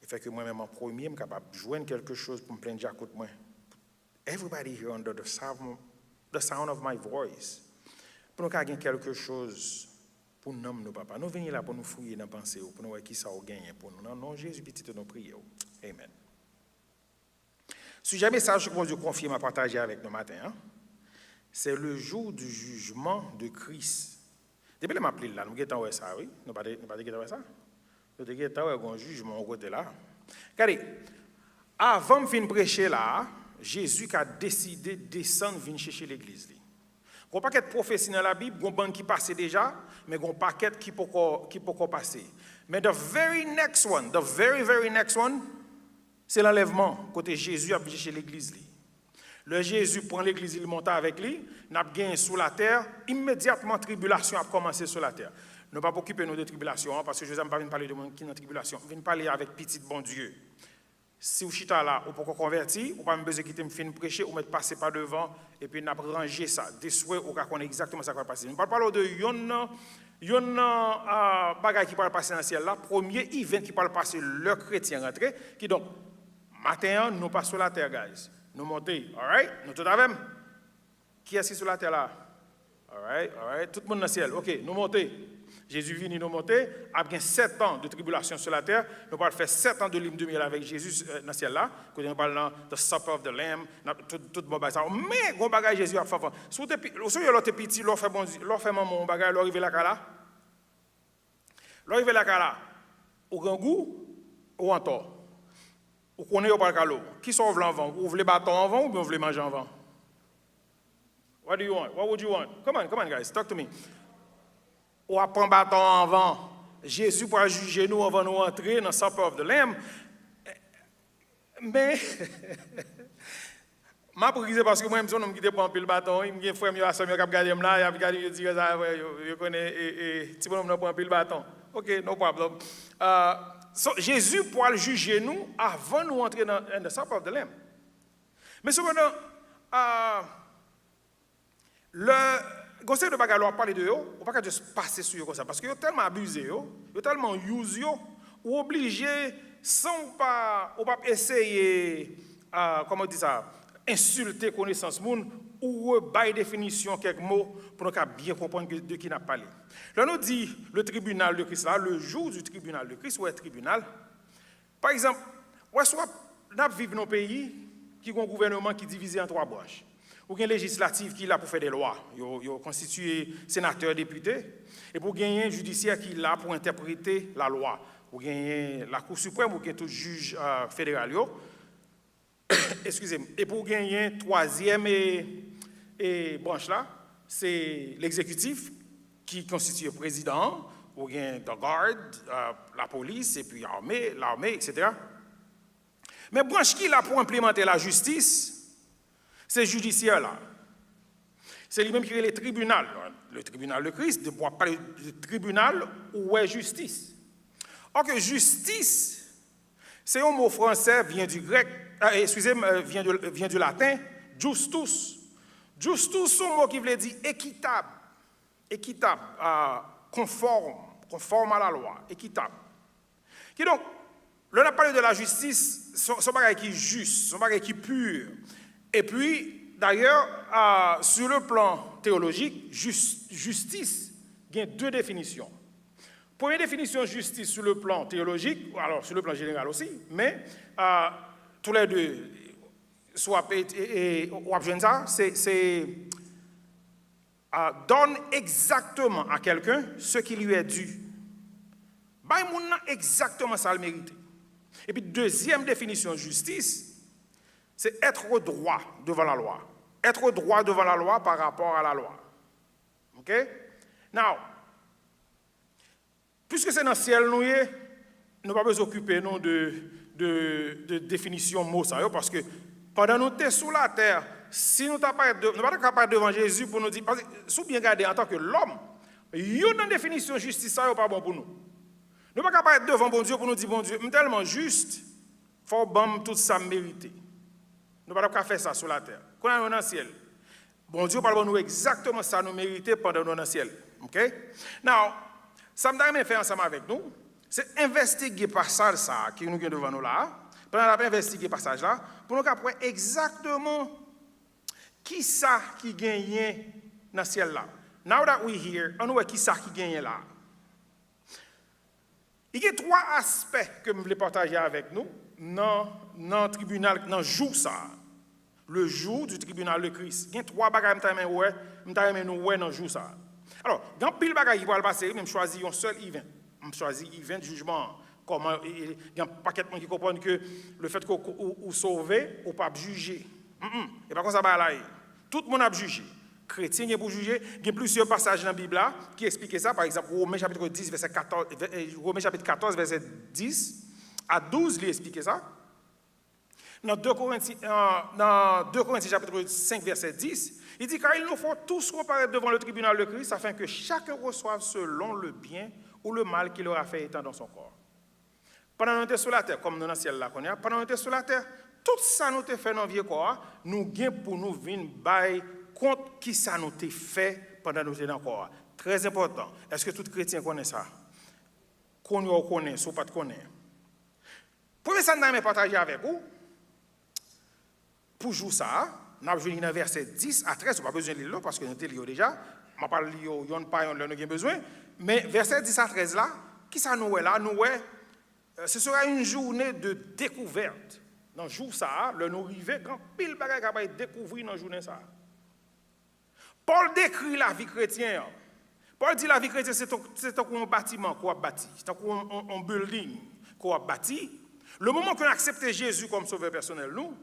Il fait que moi-même en premier, je suis capable de joindre quelque chose pour me prendre à côté moi. Everybody here under the sound of my voice. Pour nous gagner quelque chose pour nous, papa. Nous venons là pour nous fouiller dans la pensée, pour nous voir qui ça a gagné pour nous. Non, Jésus, petit, nous prions. Amen. Sujet message que Dieu confirme à partager avec nous matin, c'est le jour du jugement de Christ. Depuis que je m'appelle là, nous avons ça, oui? Nous n'avons pas dit ça? Nous avons un jugement au côté là. Regardez, avant de finir prêcher là, Jésus a décidé de descendre venir chercher l'église. Il y a un paquet de prophéties dans la Bible, il y a un banc qui passe déjà, mais il y a un paquet qui peut passer. Mais the very next one, c'est l'enlèvement, côté Jésus a venu chercher l'église. Le Jésus prend l'église, il monte avec lui, n'a gagné sous la terre, immédiatement tribulation a commencé sur la terre. Nous ne pas occuper nous de tribulation, parce que je ne vais pas parler de monde qui est dans tribulation, je vais parler avec petit bon Dieu. Si vous chita là, vous pouvez convertir, vous n'avez pas besoin de quitter, me prêcher, ou me passer par devant, et puis nous ranger ça. Des souhaits, vous connaissez exactement ce qui va passer. Nous parlons de yon bagay qui parle passer dans le ciel là, premier event qui parle passer le chrétien rentré, qui donc, matin, nous passons sur la terre, guys. Nous montons, all right? Nous tout avec. Qui est-ce qui est sur la terre là? All right, tout le monde dans le ciel. OK, nous montons. Jésus vient nous monter, après 7 ans de tribulation sur la terre, nous allons faire 7 ans de lune de miel avec Jésus dans le ciel là, quand nous parlons de Supper of the Lamb, tout bon bagage. Mais bon bagage Jésus a fait. Si vous êtes petit, vous faites mon bagage, vous arrivez là là. Vous arrivez là là. Au grand goût ou en tort. Vous connaissez pas le calot. Qui sauve l'envant? Vous voulez bâton en vent ou bien vous voulez manger en vent? What do you want? What would you want? Come on guys, talk to me. Ou apprend bâton en vent, Jésus pour juger nous avant de nous entrer dans Supper of the Lamb. Mais, ma prise parce que moi, je me quitte pour un pile bâton, il me dit, frère, il y a qui regardé là, il a regardé, il dit, je connais, et tu peux me prendre un pile bâton. Ok, no problem. So, Jésus pourra juger nous avant de nous entrer dans the Supper of the Lamb. Mais cependant, le conseil de bagarre parler de eux, on ne peut pas juste passer sur eux comme ça, parce qu'ils ont tellement abusé, ils ont tellement usé, ou obligé, sans pas essayer, comment on dit ça, insulter connaissance monde, ou by définition quelques mots pour nous bien comprendre de qui n'a parlé. Là, nous dit le tribunal de Christ, là, le jour du tribunal de Christ, ou est tribunal, par exemple, soit nous vivons dans un pays qui a un gouvernement qui est divisé en 3 branches. Ou bien législatif qui est là pour faire des lois, il a constitué sénateur, député, et pour gagner un judiciaire qui est là pour interpréter la loi. Ou gagner la Cour suprême, ou gagner tout juge fédéral. Excusez-moi. Et pour gagner 3e et branche là, c'est l'exécutif qui constitue le président, ou bien la garde, la police, et puis l'armée, etc. Mais branche qui est là pour implémenter la justice, c'est judiciaire là. C'est lui-même qui est le tribunal de Christ, de pouvoir parler du tribunal où est justice. Or que justice, c'est un mot français, vient du grec, vient du latin, justus. Justus, c'est un mot qui veut dire équitable, conforme à la loi, équitable. Qui donc, là, on a parlé de la justice, son bagage qui est juste, son bagage qui est pur. Et puis, d'ailleurs, sur le plan théologique, justice, il y a 2 définitions. Première définition, justice sur le plan théologique, alors sur le plan général aussi, mais tous les deux, soit c'est donne exactement à quelqu'un ce qui lui est dû. Bah, il a exactement ça le mérite. Et puis, deuxième définition, justice, c'est être droit devant la loi. Être droit devant la loi par rapport à la loi. OK? Now, puisque c'est dans le ciel, nous ne pas besoin d'occuper nous de définition mot ça, parce que pendant nous sommes sous la terre, si nous ne sommes pas capables devant Jésus pour nous dire, parce que si bien garder en tant que l'homme, il y a une définition de justice, ça n'est pas bon pour nous. Nous ne sommes pas capables devant bon Dieu pour nous dire, bon Dieu, je suis tellement juste, il faut que tout ça mérite. Nous ne pouvons pas faire ça sur la terre. Quand on est dans le ciel, bon Dieu parle de nous exactement ça nous mériter pendant nous dans le ciel. OK? Now, ça me donne faire ensemble avec nous, c'est investiguer le passage ça qui nous vient devant nous là, pendant qu'on investiguer le passage là, pour nous comprendre exactement qui ça qui gagne dans le ciel là. Now that we here, on voit qui ça qui gagne là. Il y a 3 aspects que je voulais partager avec nous dans le tribunal, dans le jour ça. Le jour du tribunal de Christ. Il y a 3 bagages que je nous dans le jour ça. Alors, dans pile bagages qui va le passer, je choisis un seul event. Je choisis event jugement. Comment il y a un paquet de gens qui comprennent que le fait qu'on sauver, on ne peut pas juger. Et par contre, ça va là. Tout le monde a jugé. Chrétien qui est pour juger. Il y a plusieurs passages dans la Bible là, qui expliquent ça. Par exemple, Romains chapitre 10, verset 14, Romains chapitre 14, verset 10 à 12, il explique ça. Dans 2 Corinthiens chapitre 5, verset 10, il dit car il nous faut tous comparaître devant le tribunal de Christ afin que chacun reçoive selon le bien ou le mal qu'il aura fait étant dans son corps. Pendant que nous étions sur la terre, comme nous dans le ciel là, pendant que nous étions sur la terre, tout ça nous a fait dans le vieux corps, nous gagnons pour nous venir bailler compte qui ça nous a fait pendant que nous étions dans le corps. Très important. Est-ce que tout chrétien connaît ça? Qu'on y connaît, soit pas de connaître. Premier ça, nous partager avec vous. Pour jouer ça, nous avons joué dans verset 10 à 13, on n'a pas besoin de lire parce que nous avons déjà. Je ne vais pas lire, il n'y a pas besoin. Mais verset 10 à 13 là, qui ça nous est là? Ce sera une journée de découverte. Dans le jour ça, le nous arrivé quand pile bagaille va être découvert dans la journée ça. Paul décrit la vie chrétienne. Paul dit la vie chrétienne c'est un bâtiment qu'on a bâti, c'est un building qu'on a bâti. Le moment qu'on a accepté Jésus comme sauveur personnel, nous,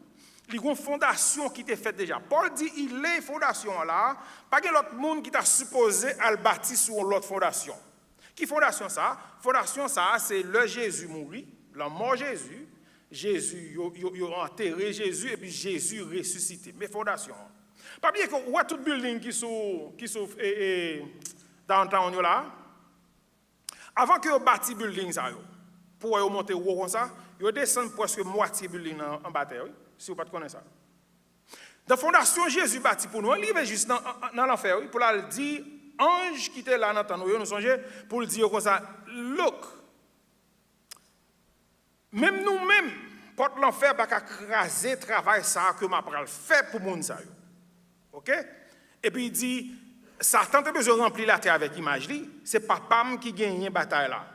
il y a une fondation qui était faite déjà. Paul dit il est fondation là, pas que l'autre monde qui t'a supposé à le bâtir sur l'autre fondation. Qui fondation ça? Fondation ça, c'est le Jésus mourit, la mort Jésus, il a enterré Jésus et puis Jésus ressuscité. Mais fondation. Pas bien que ouais tout building qui sont downtown là. Avant que vous bâti building ça pour monter haut comme ça, vous descendez presque moitié building en bataille, si vous ne connaissez pas ça. Dans la fondation Jésus bâti pour nous, il est juste dans l'enfer pour la dire ange qui était là dans nous songez pour le dire comme ça, look. Même nous-mêmes, porte l'enfer va craser le travail ça que m'a pral fait pour moun ça. OK? Et puis il dit Satan a besoin de remplir la terre avec image li, c'est papa qui gagne la bataille là.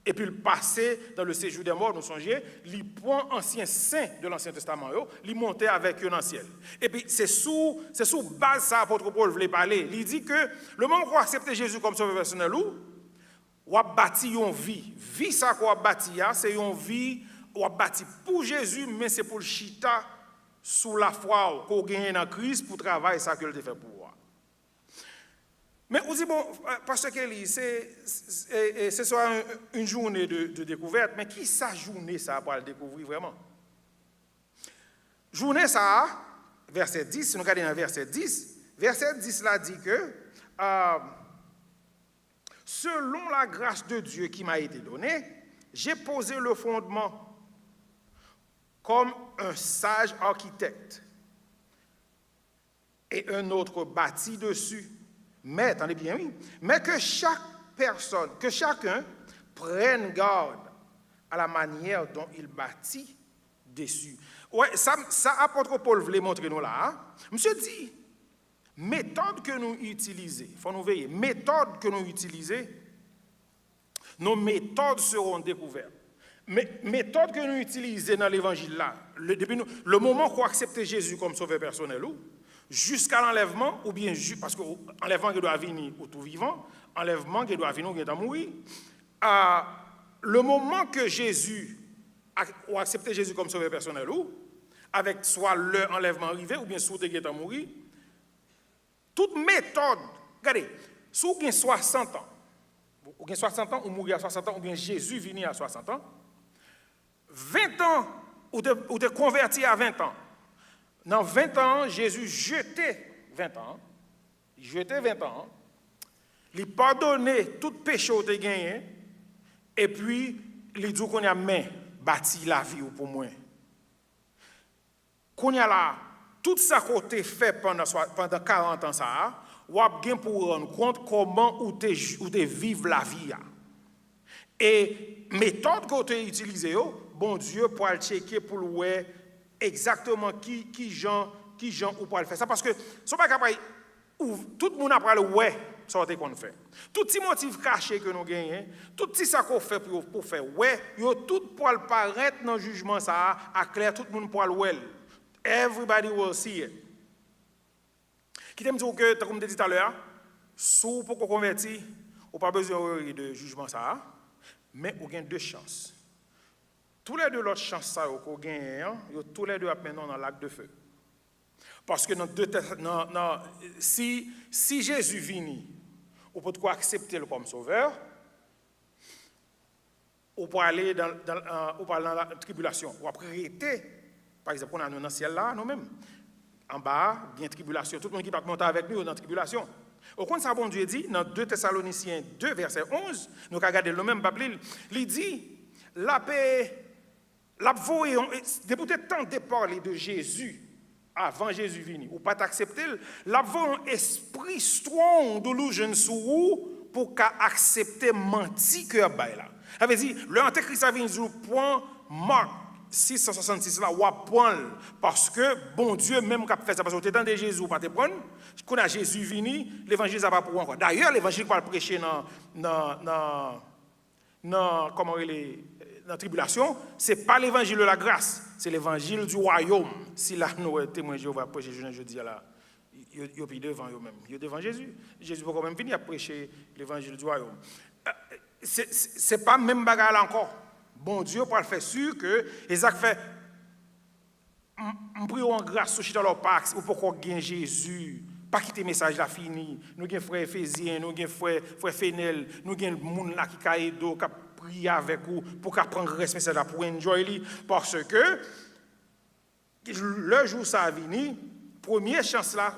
Et puis le passé dans le séjour des morts, nous songeons, il prend ancien saint de l'Ancien Testament, il monte avec eux dans le ciel. Et puis c'est sous base ça apôtre Paul voulait parler. Il dit que le moment qu'on accepte Jésus comme sauveur personnel ou a bâti une vie. Vie ça qu'on a bâti c'est une vie ou a bâti pour Jésus mais c'est pour le chita sous la foi qu'on gagne dans Christ pour travailler ça que il fait pour moi. Mais on dit, bon, Pasteur Kelly, c'est soit une journée de découverte, mais qui sa journée ça pour le découvrir vraiment? Journée ça, verset 10, si nous regardons dans verset 10 là dit que, selon la grâce de Dieu qui m'a été donnée, j'ai posé le fondement comme un sage architecte et un autre bâti dessus. Mais, attendez bien, oui, mais que chaque personne, que chacun prenne garde à la manière dont il bâtit dessus. Ouais, ça apôtre Paul voulait montrer nous là. Hein? Monsieur dit, méthode que nous utilisons, il faut nous veiller, méthode que nous utilisons, nos méthodes seront découvertes. Mais méthode que nous utilisons dans l'évangile là, le moment qu'on accepte Jésus comme sauveur personnel, jusqu'à l'enlèvement, ou bien parce que l'enlèvement qui doit venir au tout vivant, enlèvement qui doit venir au qui est mourir, le moment que Jésus a accepté Jésus comme sauveur personnel, avec soit l'enlèvement arrivé, ou bien sous qui est mourir, toute méthode, regardez, si vous avez 60 ans, ou mourir à 60 ans, ou bien Jésus venu à 60 ans, 20 ans, ou te converti à 20 ans, dans 20 ans, Jésus jetait 20 ans. Il jetait 20 ans. Il pardonnait tout péché qu'il a gagné. Et puis, il dit qu'on a bâti la vie pour moi. Qu'on a là, tout ça qu'on a fait pendant 40 ans, ça, ou a bien pour rendre compte comment ou te vivre la vie. Et méthode qu'on a utilisée, bon Dieu, pour le checker, pour le voir, exactement qui gens ou pas le faire ça parce que sont pas capable tout le monde après le ouais ça qu'on fait tout petit motif caché que nous gagnons tout petit ça qu'on fait pour faire ouais yo tout pour le paraître dans jugement ça à clair tout le monde pour le ouais everybody will see it qui t'aime dire que comme je dit tout à l'heure sous pour qu'on convertir ou pas besoin de jugement ça mais on gagne deux chances. Tous les deux l'autre chance ça qu'on gagne, tous les deux maintenant dans l'acte de feu. Parce que si Jésus vient, on peut quoi accepter le comme sauveur, on peut aller dans la tribulation, ou après arrêter. Par exemple, on a dans le ciel là, nous-mêmes. En bas, il y a une tribulation. Tout le monde qui va monter avec nous dans la tribulation. Au contraire, ça, bon Dieu dit, dans 2 Thessaloniciens 2, verset 11, nous avons regardé le même Bible, il dit, la paix. Depuis tant de parler de Jésus avant Jésus venir, ou pas t'accepter, l'avant un esprit strong delusion sur vous pour accepter menti que bail là. Ça veut dire le antéchrist a venu sur point Marc 666 là ou point parce que bon Dieu même qui a fait ça parce que temps de Jésus ou pas te prendre quand a Jésus venu l'évangile ça va pour encore. D'ailleurs l'évangile qu'on prêcher dans comment il est dans la tribulation, ce n'est pas l'évangile de la grâce, c'est l'évangile du royaume. Si là, nous, témoins Jéhovah, prêcher jeudi, là, ils sont devant eux-mêmes. Ils sont devant Jésus. Jésus peut quand même venir à prêcher l'évangile du royaume. Ce n'est pas même bagarre là encore. Bon Dieu, pour le faire sûr que, Isaac fait, on prie en grâce, sur leur pax, ou pourquoi gagne Jésus Pas quitter message là fini. Nous avons frère Ephésien, nous avons frère Fenel, nous avons monde là qui a aidé, qui a prié avec vous pour qu'on prenne le message là pour enjoy parce que le jour ça a venu, première chance là,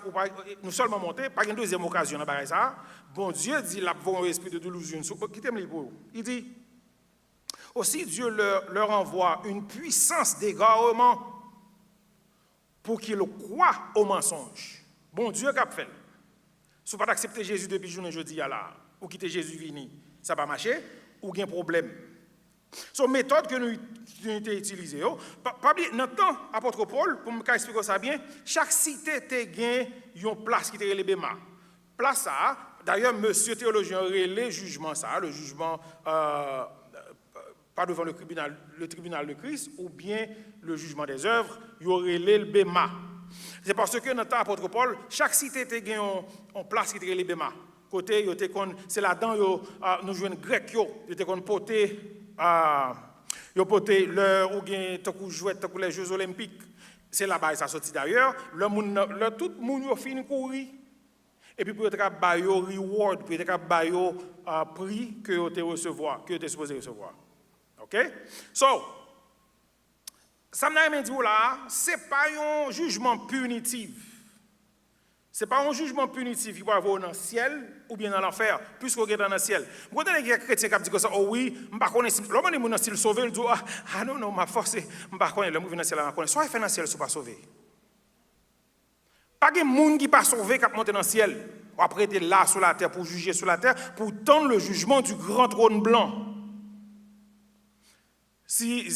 nous seulement monter, pas une deuxième occasion dans ça. Bon Dieu dit là pour un esprit de délusion. Quittez-moi pour. Il dit aussi Dieu leur envoie une puissance d'égarement pour qu'ils croient au mensonge. Bon Dieu qu'a fait. Si vous pas accepter Jésus depuis journée jeudi là, ou quitter Jésus vini, ça va marcher ou gain problème. C'est une méthode que nous avons utilisée. Pas oublier notre temps apôtre Paul pour me expliquer ça bien, chaque cité te gain une place qui te relève Béma. Place ça, d'ailleurs monsieur théologien relève jugement ça, le jugement pas devant le tribunal de Christ ou bien le jugement des œuvres, il y aurait le Béma. C'est parce que notre apôtre Paul, chaque cité était gagne en place qui était le Béma. Côté c'est là-dedans nous jouons grec yo, était qu'on poté le ou gain tant jouer tant les Jeux olympiques. C'est là-bas ça sorti d'ailleurs, tout le monde fini courir. Et puis pour être ba yo reward, pour être ba yo prix que vous te recevoir, que vous êtes supposé recevoir. OK? So, ça m'a dit là, c'est pas un jugement punitif. C'est pas un jugement punitif qui va avoir dans le ciel ou bien dans l'enfer, puisque vous êtes dans le ciel. Vous avez des chrétiens qui disent ça, oh oui, je ne connais pas. L'homme est dans le ciel sauvé, il dit, ah non, ma force, je ne connais pas. L'homme est dans le ciel, je connais. Soit il fait dans le ciel, soit pas sauvé. Pas de monde qui pas sauvé qui a monté dans le ciel. Ou après être là sur la terre pour juger sur la terre, pour tendre le jugement du grand trône blanc. Si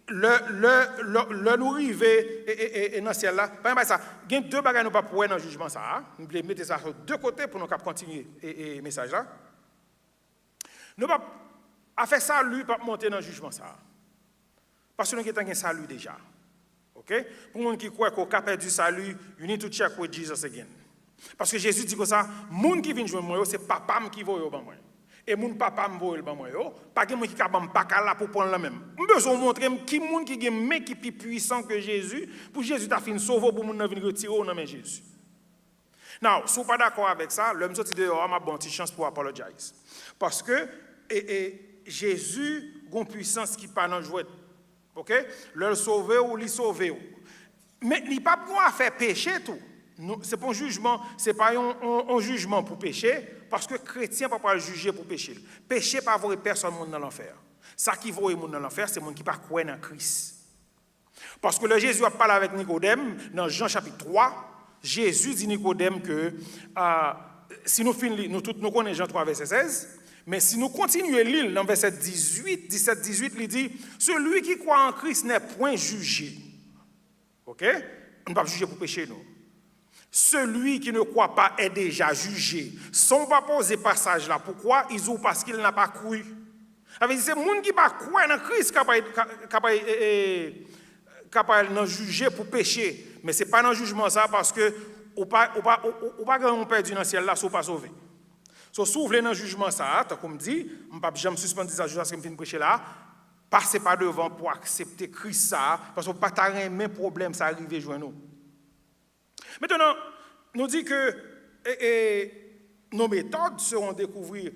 le nous arriver et dans le ciel là, par exemple ça, il y a deux bagages nous pas pour dans le jugement ça. Nous voulons mettre ça sur deux côtés pour nous continuer et message là. Nous pas à faire salut pas monter dans le jugement ça. Parce que nous avons un salut déjà. OK? Pour les gens qui croient qu'on a perdu salut, you need to check with Jesus again. Parce que Jésus dit comme ça, moun qui vient joindre moi, c'est papa qui va yo ban moi. Et moun papa me va ban moi yo, pas que moi qui ka ban pas là pour prendre la même. On besoin montrer qui moun qui gen mais qui plus puissant que Jésus, pour Jésus t'a fin sauver pour moun venir retirer au nom de Jésus. Now, si vous pas d'accord avec ça, l'homme sorti dehors m'a bon petite chance pour apologize. Parce que Jésus gon puissance qui pas dans jouet. OK? Le sauver ou li sauver. Mais il pas pour faire pécher tout. C'est pas un jugement, c'est pas un jugement pour pécher, parce que chrétien ne peut pas juger pour pécher. Pécher pas voir personne dans l'enfer. Ça qui voit monde dans l'enfer, c'est monde qui pas croire en Christ. Parce que le Jésus a parlé avec Nicodème dans Jean chapitre 3, Jésus dit Nicodème que si nous finissons, nous connaissons Jean 3 verset 16, mais si nous continuons l'île dans verset 17-18, il dit celui qui croit en Christ n'est point jugé. OK? On ne peut pas juger pour pécher nous. Celui qui ne croit pas est déjà jugé. Sans pas poser passage là. Pourquoi? Ils ont parce qu'il n'a pas cru. C'est le monde qui n'a pas cru en Christ qui n'a jugé pour pécher. Mais ce n'est pas dans le jugement ça parce que ou pas perdu dans le ciel là, si vous pas sauvé. Si vous voulez dans le jugement ça, comme dit, je ne vais jamais suspendre ça jusqu'à ce que je finisse prêcher là. Passez pas devant pour accepter Christ ça, parce que pas de même problème ça arrive à joindre nous. Maintenant, nous dit que nos méthodes seront découvertes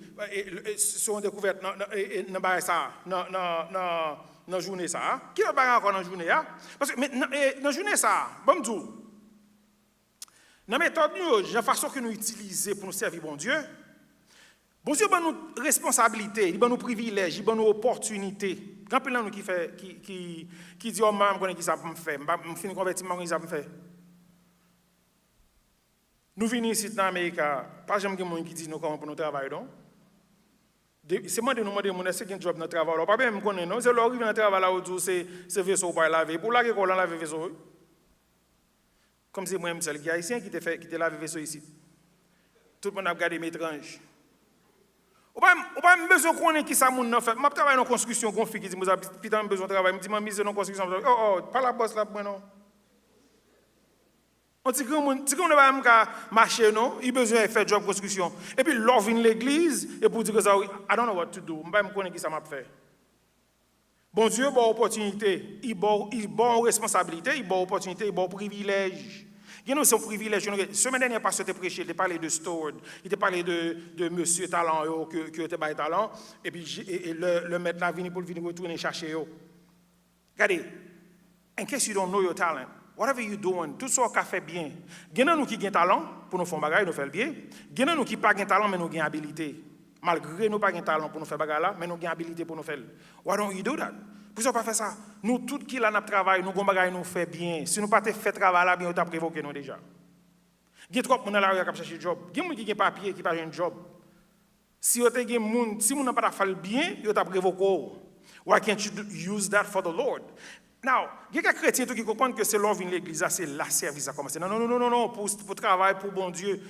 dans la journée ça. Qui va pas encore dans la journée ça? Parce que dans la journée ça, bon Dieu. Dans la méthode la façon que nous utilisons pour nous servir bon Dieu. Bon Dieu a nous responsabilité, il a nous privilèges, il a nous opportunités. Quand il y a nous qui dit oh maman connais qui ça me faire, me finir convertir moi qui ça me faire. Nous venons ici dans l'Amérique, pas jamais quelqu'un qui dit nous comment pour nous travailler donc. C'est moi de nous demander mon est-ce qu'il y a un job dans le travail. Pas même connaître non, c'est là arrive dans le travail là où c'est vaisseau pour laver. Pour laver quoi laver vaisseau. Comme c'est moi-même seul qui haïtien qui te laver vaisseau ici. Tout le monde a regardé mes étranges. Ou pas besoin de connaître qui ça moun nan fait. M'a travailler dans construction conflit qui dit moi putain besoin de travail, me dit moi mise dans construction. Oh pas la boss là pour moi non. On dit que on ne va pas marcher non, il besoin de faire job construction. Et puis l'ouvre l'église et pour dire que ça I don't know what to do, me connaître qui ça m'a fait. Bon Dieu bon opportunité, il bon responsabilité, il bon opportunité, il bon privilège. C'est un privilège. Semaine dernière, pasteur t'a prêché, il t'a parlé de steward, il t'a parlé de monsieur talent, qui était par talent, et puis le maître là venu pour venir retourner chercher yo. Regardez, in case you don't know your talent, whatever you doing, tout ça qu'on fait bien. Il y a nous qui ont talent pour nous faire bagage, nous faire bien. Il y a nous qui pas de talent mais nous avons habilité. Malgré nous pas de talent pour nous faire bagage là, mais nous avons habilité pour nous faire. Why don't you do that? Pourquoi pas faire ça? Nous tous qui là n'a travail, nous avons bagage nous fait bien. Si nous pas fait travail là, bien on t'a provoqué nous déjà. Il y a trop de monde dans la rue qui chercher job. Il y a des gens qui ont papier qui pas un job. Si vous avez monde, si vous n'avez pas fait bien, vous t'a provoqué. Why can't you use that for the Lord? Now, il y a des chrétiens qui comprennent que c'est l'or vient l'église, c'est la service à commencer. Non, pour travailler pour bon Dieu,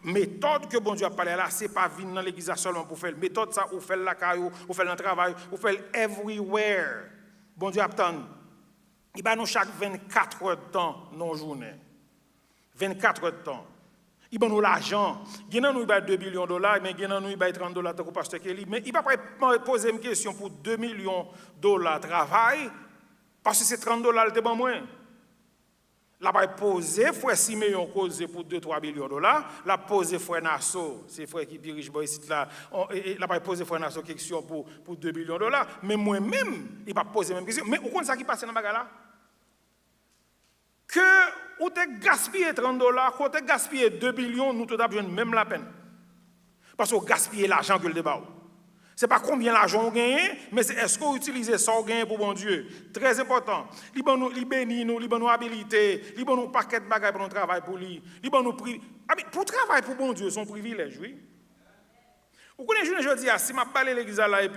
méthode que bon Dieu a parlé là, c'est pas venir dans l'église seulement pour faire. Méthode ça, ou faire la caillou, ou faire le travail, ou faire everywhere. Bon Dieu attend. Il va nous chaque 24 heures de temps dans journée. 24 heures de temps. Il va nous l'argent. Il y a nous 2 millions de dollars, mais il y a nous $30 pour pasteur Kelly. Mais il va pas poser une question pour 2 millions de dollars de travail. Parce que c'est $30 le bon moins. La va poser fois 6 millions causé pour 2-3 millions de dollars. La poser fois Nassau, c'est frère qui dirige ici là. La va poser fois Nassau question pour 2 millions de dollars. Mais moi-même, il va poser même question. Mais au compte ça qui passe dans la bagarre là. Que ou te gaspiller $30, ou te gaspiller 2 millions, nous te besoin même la peine. Parce que gaspiller l'argent que le débat. Ce n'est pas combien l'argent on gagne, mais c'est est-ce qu'on utilise ça on gagne pour bon Dieu. Très important. Il bénit nous, il nous habilité, il nous paquet de bagages pour nous travailler pour lui. Il nous pour travailler pour bon Dieu, c'est un privilège, oui. Vous connaissez, je dis, si je parle l'église là, et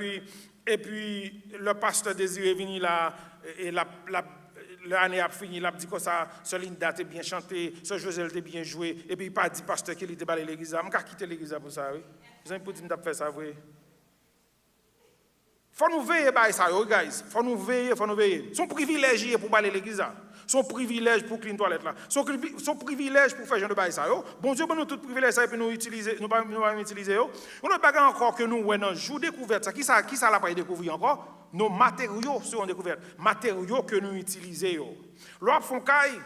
puis le pasteur désiré venir là, et l'année a fini, il a dit que ça, ce Linda était bien chanté, ce José était bien joué, et puis il n'a pas dit pasteur qu'il était allé l'église. Je vais quitter l'église pour ça, oui. Vous avez pour dire que je faire ça, oui. Faut nous veiller par ça, guys. Faut nous veiller. Son privilège pour aller l'église. Son privilège pour clean toilette là. Son privilège pour faire genre de bail ça. Bon Dieu, nous tout privilège ça et puis nous utiliser, nous pas utiliser yo. On a pas encore que nous ouais dans jour découverte ça. Qui ça l'a pas découvrir encore? Nos matériaux seront découverts. Matériaux que nous utilisons yo. L'autre font caille.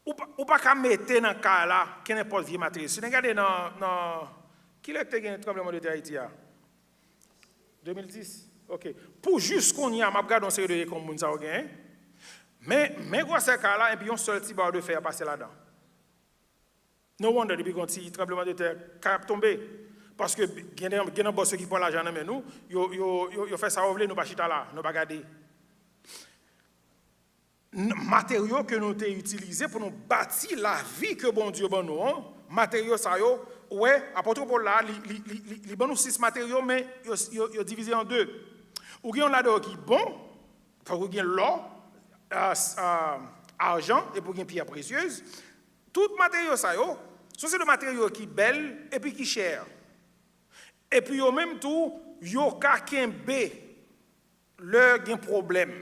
Ou pas qu'à mettre dans cas là, qui n'importe vieux matériel. Si vous regardez dans qui l'a été un tremblement de terre Haïti 2010. OK. Pour juste qu'on y a, m'a regardé un série de comme moun ça gagne. Mais quoi c'est cas là et puis un seul petit barre de fer passer là-dedans. No wonder depuis qu'on petit tremblement de terre cap tomber parce que il y a un boss qui prend l'argent mais nous yo fait ça ouvler nous pas chita là, nous pas garder. Matériaux que nous avons utilisés pour nous bâtir la vie que bon Dieu bon nous. Matériaux ça yo ouais, apôtre Paul là, il bon nous 6 matériaux mais il divisé en 2. Ou bien là-dedans qui bon, pour gagner l'or, argent et pour gagner pierre précieuse. Tout matériaux ça yo, c'est des matériaux qui belles et puis qui cher. Et puis au même tout, yo ka kembe le gen problème.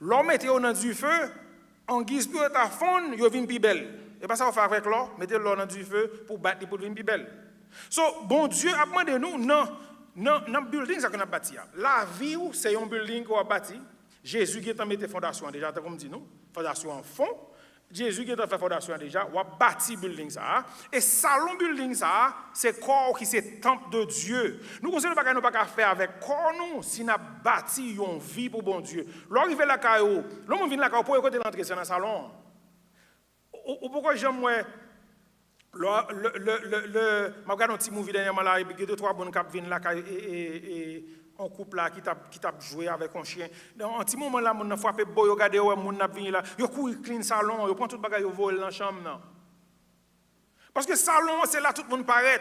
L'or mettez dans du feu en guise pour ta fond, yo vinn pi belle. Et pas ça on fait avec l'or, mettez l'or dans du feu pour battre pour venir plus belle. So bon Dieu a demandé nous non building ça qu'on a bâti. La vie c'est un building qu'on a bâti. Jésus qui est en mettre fondation déjà comme dit nous, fondation en fond. Jésus qui est en fait fondation déjà, on a bâti building ça et salon building ça, c'est corps qui c'est temple de Dieu. Nous conseillons pas nous pas faire avec corps nous si n'a bâti une vie pour bon Dieu. L'arriver la caillou, l'homme vient la caillou pour côté l'entrée dans le salon. Ou pourquoi j'aime moi m'a regardé un petit movie dernièrement là et puis 2-3 bonnes cap viennent là et un couple là qui t'a joué avec un chien. Dans un petit moment là mon frappé boy regarder ouais mon n'a vinn là, yo couri clean salon, yo prend tout bagage yo vole dans chambre non. Parce que salon c'est là tout le monde paraît.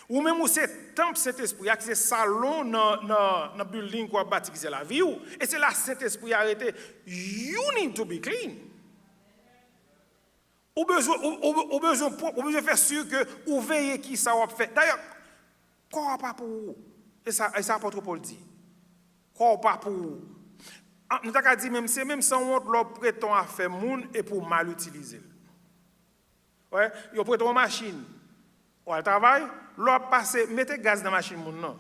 Ou même où c'est temple Saint-Esprit, c'est salon dans building quoi bâti c'est la vie et c'est là Saint-Esprit arrêté. You need to be clean. Ou besoin faire sûr que ou veiller qui ça va faire. D'ailleurs, quoi pas pour vous. Et ça apôtre Paul dit. Quoi pas pour vous. Nous t'a dit même c'est même sans honte l'on prétend à faire moun et pour mal utiliser. Ouais, yo prétend machine. Ou al travail, l'on passer mettez gaz dans machine moun non.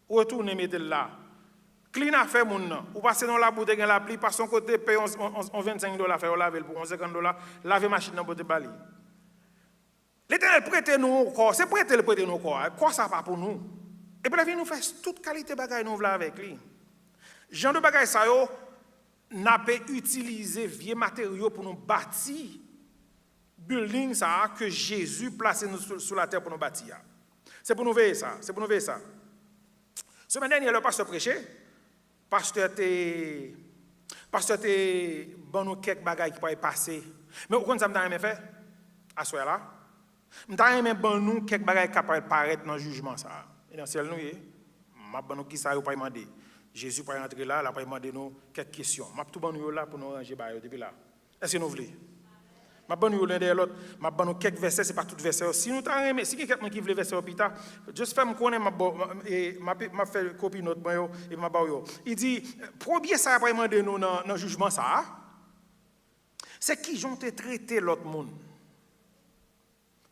Retournez mettez là. Clean a fait moun nan. Ou passe dans la bouteille gen la pli, par son côté paye on $25 faire laver pour $50, laver machine nan bote bali. L'Éternel prête nous corps, c'est prête le prête nous corps. Quoi ça pas pour nous? Et puis la vie nous fait toute qualité bagaille nous vla avec lui. Jean de bagaille ça yo n'a pas utilisé vieux matériaux pour nous bâtir building ça que Jésus placé nous sur la terre pour nous bâtir. C'est pour nous veiller ça, c'est pour nous veiller ça. Semaine dernière le pasteur prêchait, pasteur te bon nous quelques bagailles qui pourraient passer. Mais au contraire ça m'a aimé faire à soir là. M'a aimé bon nous quelques bagailles qui pourraient paraître dans le jugement ça. Et dans celle nous m'a bon nous qui ça pas demander. Jésus pas entrer là, il a pas demandé nous quelques questions. M'a tout bon nous là pour nous ranger ba depuis là. Est-ce que nous voulons? M'a bon nous l'un derrière l'autre, m'a bon nous quelques versets, c'est pas tout verset. Si nous t'en aimé, si quelqu'un qui veut verset hôpital, juste faire me connaître m'a fait copie note et m'a ba yo. Il dit premier ça pas demandé nous dans jugement ça. C'est qui ont traité l'autre monde.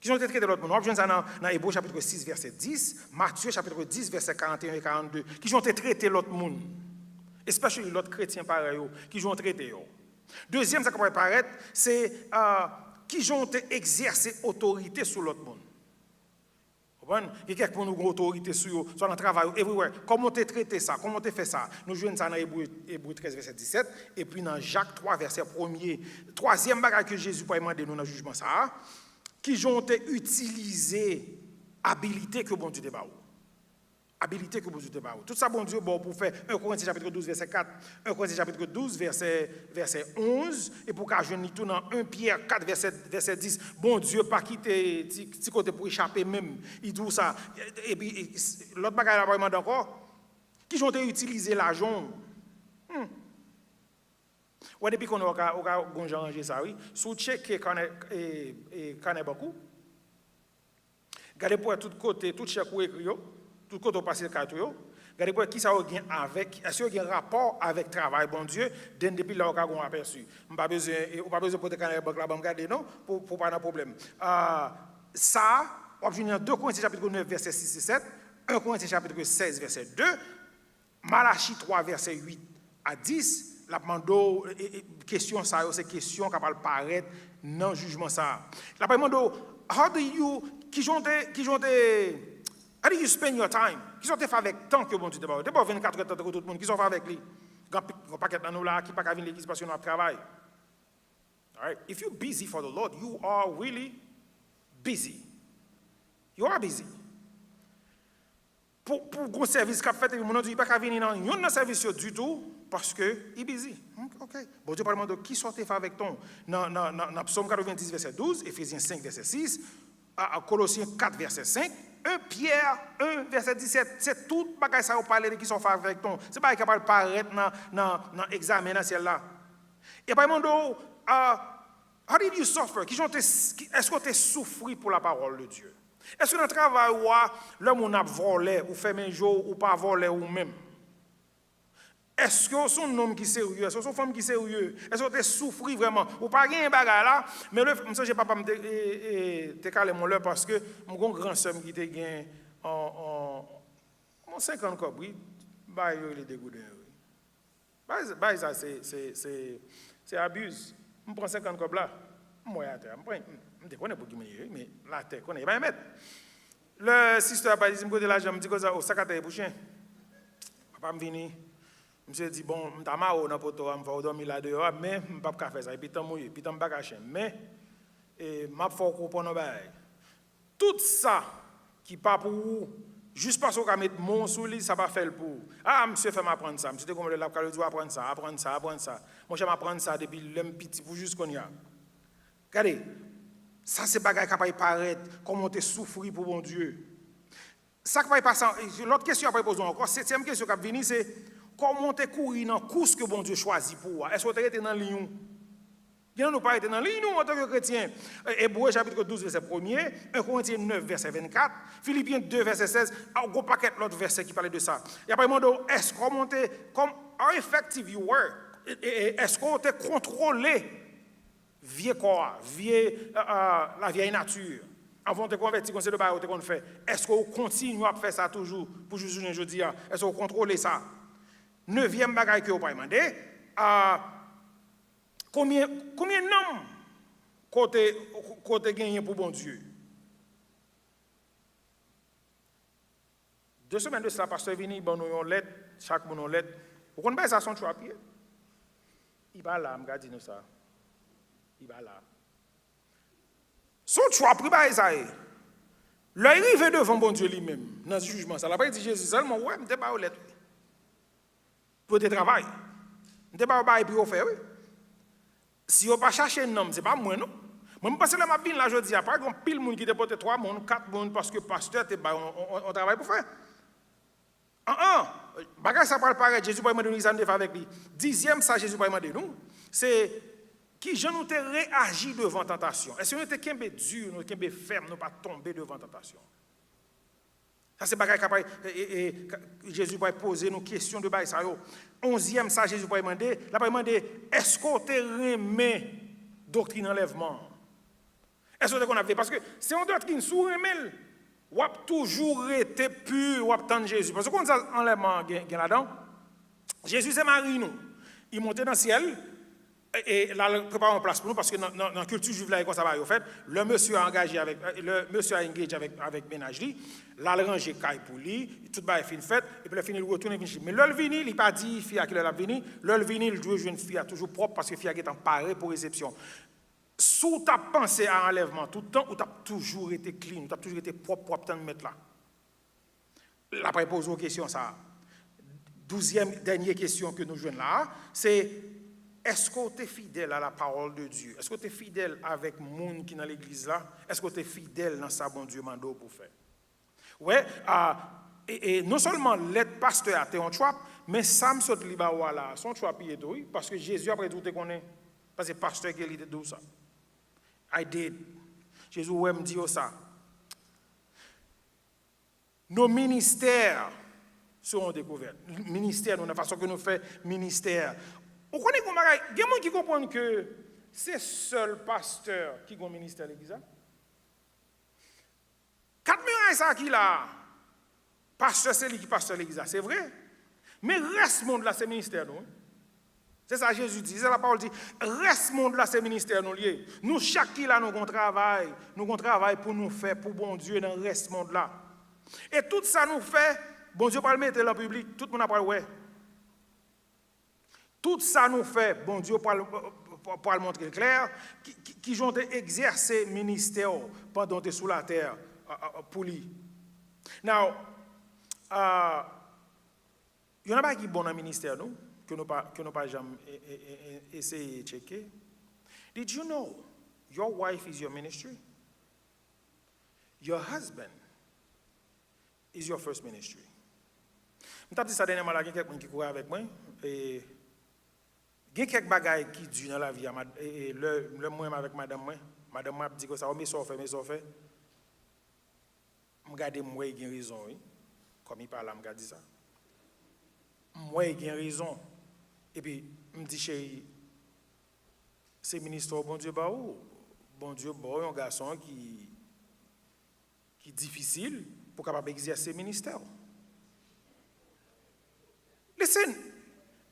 Qui ont été traités de l'autre monde. On va ça dans Hébreux chapitre 6, verset 10, Matthieu chapitre 10, verset 41 et 42. Qui ont été traités de l'autre monde. Especially l'autre chrétien pareil, qui ont traité. Deuxième, ça qui pourrait paraître, c'est qui ont exercé autorité sur l'autre monde. Il y a quelqu'un qui a une autorité sur eux, soit dans le travail, everywhere. Comment tu traité ça? Comment tu fait ça? Nous jouons ça dans Hébreux 13, verset 17, et puis dans Jacques 3, verset 1er. Troisième bagage que Jésus peut demander nous dans le jugement ça. Qui ont utilisé habilité que bon Dieu te ba. Habilité que bon Dieu te ba. Tout ça bon Dieu bon pour faire 1 Corinthiens chapitre 12 verset 4, 1 Corinthiens chapitre 12 verset 11 et pour qu'a jeune tout dans 1 Pierre 4 verset 10. Bon Dieu pas quitter petit côté pour échapper même. Il dit ça et puis l'autre bagage là vraiment encore qui ont utilisé l'argent. Ouais, depuis qu'on a arrangé ça, oui, sous check qu'on beaucoup. Regardez pour tout côté, tout chèque ou écrit, tout côté au passé de carte, regardez pour qui ça a avec, est-ce qu'il y a un rapport avec travail, bon Dieu, depuis là, on a aperçu. On n'a pas besoin pour te canner banque là, on regarder non, pour pas de problème. Ça, on va venir 2 Corinthiens chapitre 9, verset 6 et 7, 1 Corinthiens chapitre 16, verset 2, Malachie 3, verset 8 à 10. La mando question ça c'est question qui va paraître dans le jugement ça. La mando how do you how do you spend your time? Qui sont fait avec temps que bon Dieu te parle. T'es pas 24 heures de tout le monde qui sont fait avec lui. Grand paquet dans nous là qui pas venir l'église parce que nous travail. All right, if you're busy for the Lord, you are really busy. You are busy. Pour gros service qu'a fait, mon Dieu, il pas qu'à venir dans un service du tout parce que il est busy. OK. Bon Dieu parle de qui sortait avec ton dans Psaume 90 verset 12, Éphésiens 5 verset 6, Colossiens 4 verset 5, 1 Pierre 1 verset 17. C'est tout bagage ça on parler de qui sont fait avec ton. C'est pas capable paraître dans examen dans ciel là. Et par exemple how did you suffer? Est-ce que tu souffri pour la parole de Dieu? Est-ce que dans le travail, l'homme a volé, ou fait un jour, ou pas volé, ou même? Est-ce que c'est un homme qui est sérieux? Est-ce que c'est une femme qui est sérieux? Est-ce que tu souffres vraiment? Ou pas rien de bagarre là? Mais le fait que je ne pas te caler mon l'heure parce que mon grand somme qui te gagne en 50 cop, oui, bah, il est dégoûté. Bah, ça, c'est abuse. Je prends 50 cop là, moi, je connais pour qui mais la terre, connaît pas mettre. Le sister a dit, je me dis là, je me dis que ça, au sac à terre pour chien. Papa me vini. Je me dis, bon, je suis marre dans le poteau, je vais dormir là dehors, mais je ne peux pas faire ça. Et puis, je suis puis je ne chien. Mais, je vais faire comprendre. Tout ça, qui n'est pas pour vous, juste parce qu'on met mon sous lit, ça va faire pour vous. Ah, monsieur, fait m'apprendre ça. Monsieur, comme le lab, je dois apprendre ça. Moi, je vais apprendre ça depuis le petit pour juste qu'on y a. Regardez, ça, c'est bagage qui va paraître, comment tu souffres pour bon Dieu. Ça qui va passer, l'autre question qui va poser encore, septième question qui va venir, c'est comment tu cours dans la course que bon Dieu choisit pour toi. Est-ce que tu es dans le lion? Bien, nous pas été dans le lion en tant que chrétien. Hébreux chapitre 12, verset 1er, 1 Corinthiens 9, verset 24, Philippiens 2, verset 16, un gros paquet l'autre verset qui parlait de ça. Il y a pas demandé, est-ce comment tu comme how effective you were? Est-ce qu'on t'a contrôlé? Vieux corps, la vieille nature. Avant de te convertir, comme c'est le bail que tu fait. Est-ce qu'on continue à faire ça toujours pour juste aujourd'hui? Est-ce qu'on contrôle ça? Neuvième bagaille que vous pouvez demander, combien d'hommes côté gagné pour bon Dieu? 2 semaines de cela, pasteur vini, bon nous une lettre, chaque monde une lettre. Vous connaissez ça son choix pied? Il va là, me dit nous ça. Il va là. Son choix pris par ça. L'arrivée devant bon Dieu lui-même dans le jugement, ça l'a pas dit Jésus seulement, ouais, me pas lettre. Pour te travail. Me pas bail pour faire oui. Si on pas chercher un homme, c'est pas moi non. Moi pense là m'a bin là jodi a pas grand pile monde qui te porter 3 monde, 4 monde parce que pasteur te on travaille pour faire. Bagage ça parle pareil, Jésus pas demander nous ça faire avec lui. 10e ça Jésus pas demander nous, c'est qui je nous te réagit devant tentation. Est-ce que nous te kembe dur, nous kembe ferme, nous pas tomber devant tentation. Ça c'est bagage capable Jésus va poser nos questions de bail ça yo. 11e ça Jésus va demander, là va demander est-ce qu'on te remet doctrine enlèvement? Est-ce qu'on a fait parce que c'est une doctrine sous remel ou a toujours été pur ou attendre Jésus parce que quand ça enlèvement gain là-dedans Jésus c'est Marie nous. Il montait dans le ciel et là il prépare une place pour nous parce que dans la culture juive là comme ça va au fait le monsieur a engagé avec avec ménagerie là le ranger caille pour lui tout va fin fête et puis le fini il retourne venir mais le vini il pas dit fille à qui l'a vini le vini il doit jouer une fille toujours propre parce que fille est en paré pour réception. Sous ta pensée à enlèvement tout le temps, ou tu as toujours été clean, tu as toujours été propre tant de mettre là. La pose aux questions ça. 12e dernière question que nous jouons là, c'est est-ce que tu es fidèle à la parole de Dieu? Est-ce que tu es fidèle avec le monde qui est dans l'église là? Est-ce que tu es fidèle dans ça bon Dieu mando pour faire? Ouais, et non seulement l'être pasteur a été un choix, mais ça me saute liba là, son choix pied oui, parce que Jésus après tout te connaît parce que pasteur qui est l'idée de ça. I did. Jésus me dit ça. Nos ministères seront découverts. Ministère, nous, la façon que nous faisons ministère. Vous connaissez comment il y a des gens qui comprennent que c'est seul pasteur qui a un ministère à l'église. 4 murailles, ça qui là, pasteur, c'est lui qui pasteur l'église. C'est vrai. Mais reste monde là, c'est ministère, nous. C'est ça Jésus dit, c'est la parole dit, reste monde là, c'est ministère nous liés. Nous, chaque qui là, nous travail pour nous faire, pour bon Dieu, dans le reste monde là. Et tout ça nous fait, bon Dieu pas le mettre dans le public, tout le monde a pas ouais. Tout ça nous fait, bon Dieu pas le montrer clair, qui ont exercé ministère pendant que tu es sous la terre pour lui. Now, il y en a pas qui bon dans le ministère, nous? Que nous pas jamais essayer de checker. Did you know your wife is your ministry? Your husband is your first ministry. Je t'ai dit ça dernièrement là, il y a quelqu'un qui court avec moi et il y a quelques bagailles qui durent dans la vie et le moi avec madame m'a dit que ça mais ça fait me garder moi il y a raison oui. Comme il parle là me garder ça. Moi il y a raison. Et puis, je me dis, chérie, c'est ministre, bon Dieu, bon Dieu, un garçon qui est difficile pour capable exercer le ministère. Listen,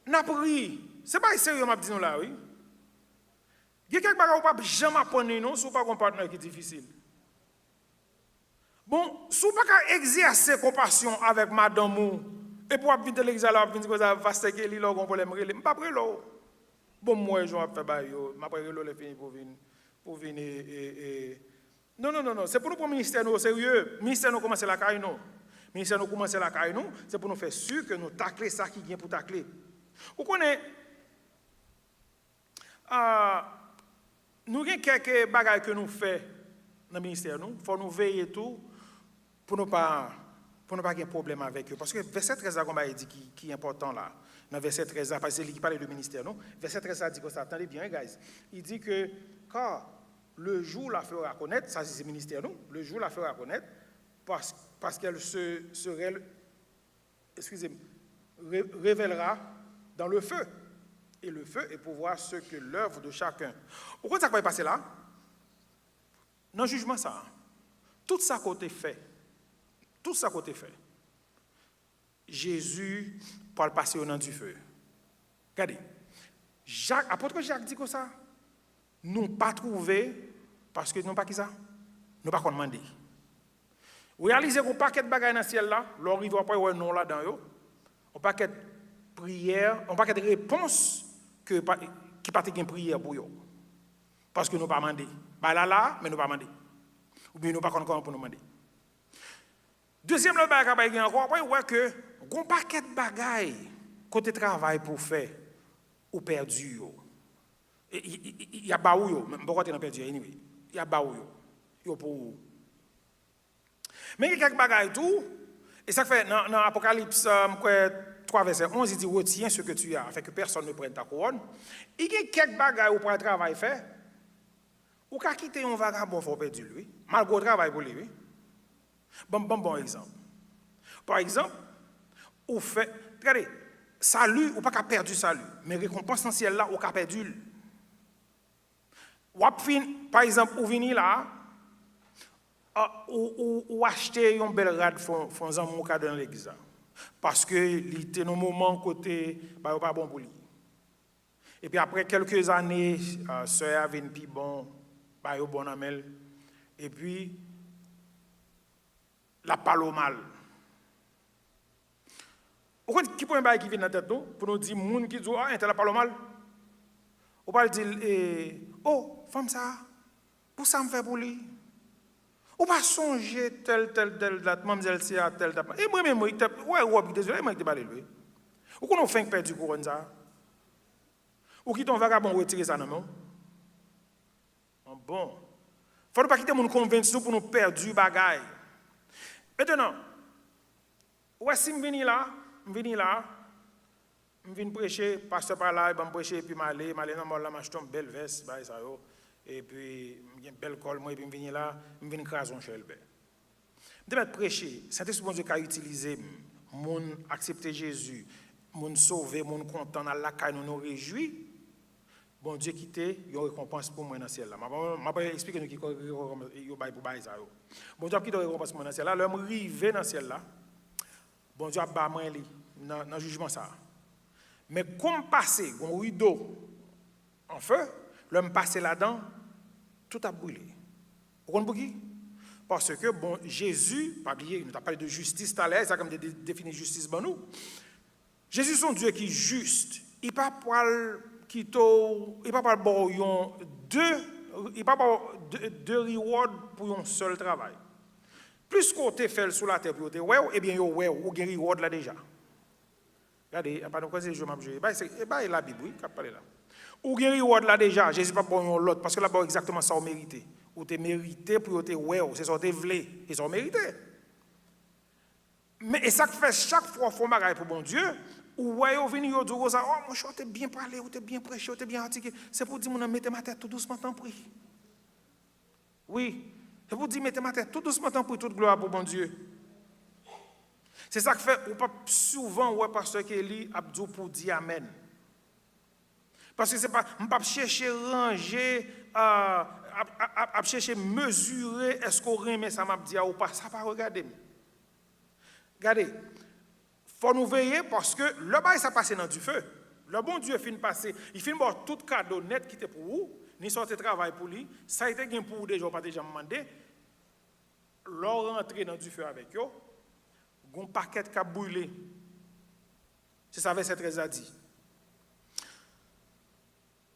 n'a pris, c'est pas sérieux, m'a dit nous là, oui. Il y a quelques bagages pas jamais apprendre non, si pas un partenaire qui est difficile. Bon, si vous pas exercer compassion avec madame ou et pour venir l'église là, venir que ça va se que li l'on problème relé, pas près là. Bon moi je vais faire bail yo, m'après relé le fini pour venir Non, c'est pour nous pour ministère nous sérieux. Ministère nous commencer la caille nous. Ministère nous commencer la caille nous, c'est pour nous faire sûr que nous tacler ça qui vient pour tacler. Vous connaissez nous avons quelques bagages que nous faisons dans le ministère nous, faut nous veiller tout pour ne pas avoir de problème avec eux. Parce que verset 13 comme il dit qui est important là. Dans verset 13 parce que c'est lui qui parle de ministère non. Verset 13 dit que ça attendez bien guys. Il dit que car le jour la fera connaître, ça c'est le ministère non, le jour la fera connaître parce qu'elle se révélera dans le feu. Et le feu est pour voir ce que l'œuvre de chacun. Pourquoi ça va passer là? Dans le jugement ça. Tout ça côté fait. Jésus pour le passer au nom du feu. Regardez, apôtre Jacques dit comme ça, nous pas trouvé parce que nous pas qui ça? Nous pas demandé. Vous réalisez qu'on paquet de bagages dans le ciel là, l'arrive après ouais non là dedans yo. On paquet de prière, on paquet de réponses qui pas de prière pour yo. Parce que nous pas demandé. Bah là mais nous pas demandé. Ou bien nous pas encore pour nous demander. Deuxième le bagage encore après ouais que on paquet de bagages côté travail pour faire ou perdu yo. Il y a baou yo, même pourquoi tu n'as perdu anyway. Il y a baou yo pour. Mais il y a quelques bagages tout et ça fait dans Apocalypse 3 verset 11 il dit retiens ce que tu as afin que personne ne prenne ta couronne. Il y a quelques bagages pour le travail fait. Ou qu'à quitter un vagabond faut perdre lui, malgré le travail pour lui. Bon exemple. Par exemple, ou fait regardez, salut ou pas qu'à perdre salut, mais récompense en ciel là ou qu'à perdu. Ou par exemple, ou venir là ou acheter un bel rad font amour dans l'église parce que il était dans moment côté pas bon pour lui. Et puis après quelques années sœur avait une plus bon bon amel et puis la parle mal. Vous connaissez qui point bail qui vient dans tête nous pour nous dire monde qui dit ah elle la parle mal. On pas dire oh femme ça pour ça me fait pour lui. Ou pas songer tel mademoiselle c'est à tel et moi même ouais désolé moi qui parler lui. Ou qu'on fait perdre du couronne ça. Ou qui ton vagabond retirer ça non. Bon. Faut pas quitter mon convaincu pour nous perdre du bagaille. Maintenant, ouais si je viens là, je viens prêcher, pasteur par là, je vais prêcher puis m'aller dans là, m'acheter une belle veste, bah ça yo. Et puis j'ai une belle col moi et puis je viens là, je viens craser un chelbe. De mettre prêcher, Saint-Esprit bon Dieu qui a utilisé mon accepter Jésus, mon sauver, mon content dans la caille nous réjouit. Bon Dieu quitté, il y a une récompense pour moi dans le ciel là. Je vais expliquer nous qui yo bail pour bail ça yo. Bon Dieu quitté une récompense pour moi dans le ciel là, l'homme arrivé dans le ciel là. Bon Dieu a ba moi li dans jugement ça. Mais comme passer un rideau en feu, l'homme passé là-dedans, tout a brûlé. Vous comprenez pourquoi? Parce que bon Jésus, pas oublier, nous t'a parlé de justice tout à l'heure, ça comme définir justice pour nous. Jésus son Dieu qui est juste. Il pas pour il pas bon deux rewards pour un seul travail. Plus qu'on te fait sur la terre pour te ouais et bien yo ouais ou gain reward là déjà. Regardez, pas nous causer je m'a jouer. Bah la Bible oui, qu'a parler là. Ou gain reward là déjà, Jésus pas bon l'autre parce que là-bas exactement ça on mérité. Ou te mérité pour te ouais, c'est ça te vlé, et ça on mérité. Mais et ça fait chaque fois faut bagaille pour bon Dieu. Ou ouais, vous venez vous dire ça, oh mon cher, t'es bien parlé, ou t'es bien prêché, ou t'es bien articulé. C'est pour dire, mon mettez ma tête tout doucement en prix. Oui, c'est pour dire, mettez ma tête tout doucement en prix, toute gloire pour bon Dieu. C'est ça que fait, ou pas souvent, ouais, pasteur Kelly, Abdou pour dire amen. Parce que c'est pas, on pas chercher ranger, à chercher mesurer, est-ce qu'on remet ça m'a dit ou pas, ça pas regarder. Regardez. Il faut nous veiller parce que le bail ça passe dans du feu. Le bon Dieu fin passer, il fin voir tout cadeau net qui était pour vous, ni sorte travail pour lui, ça a été gain pour vous déjà pas déjà demandé. Leur rentrer dans du feu avec eux, gon paquet qui a brûlé. C'est ça verset 13 a dit.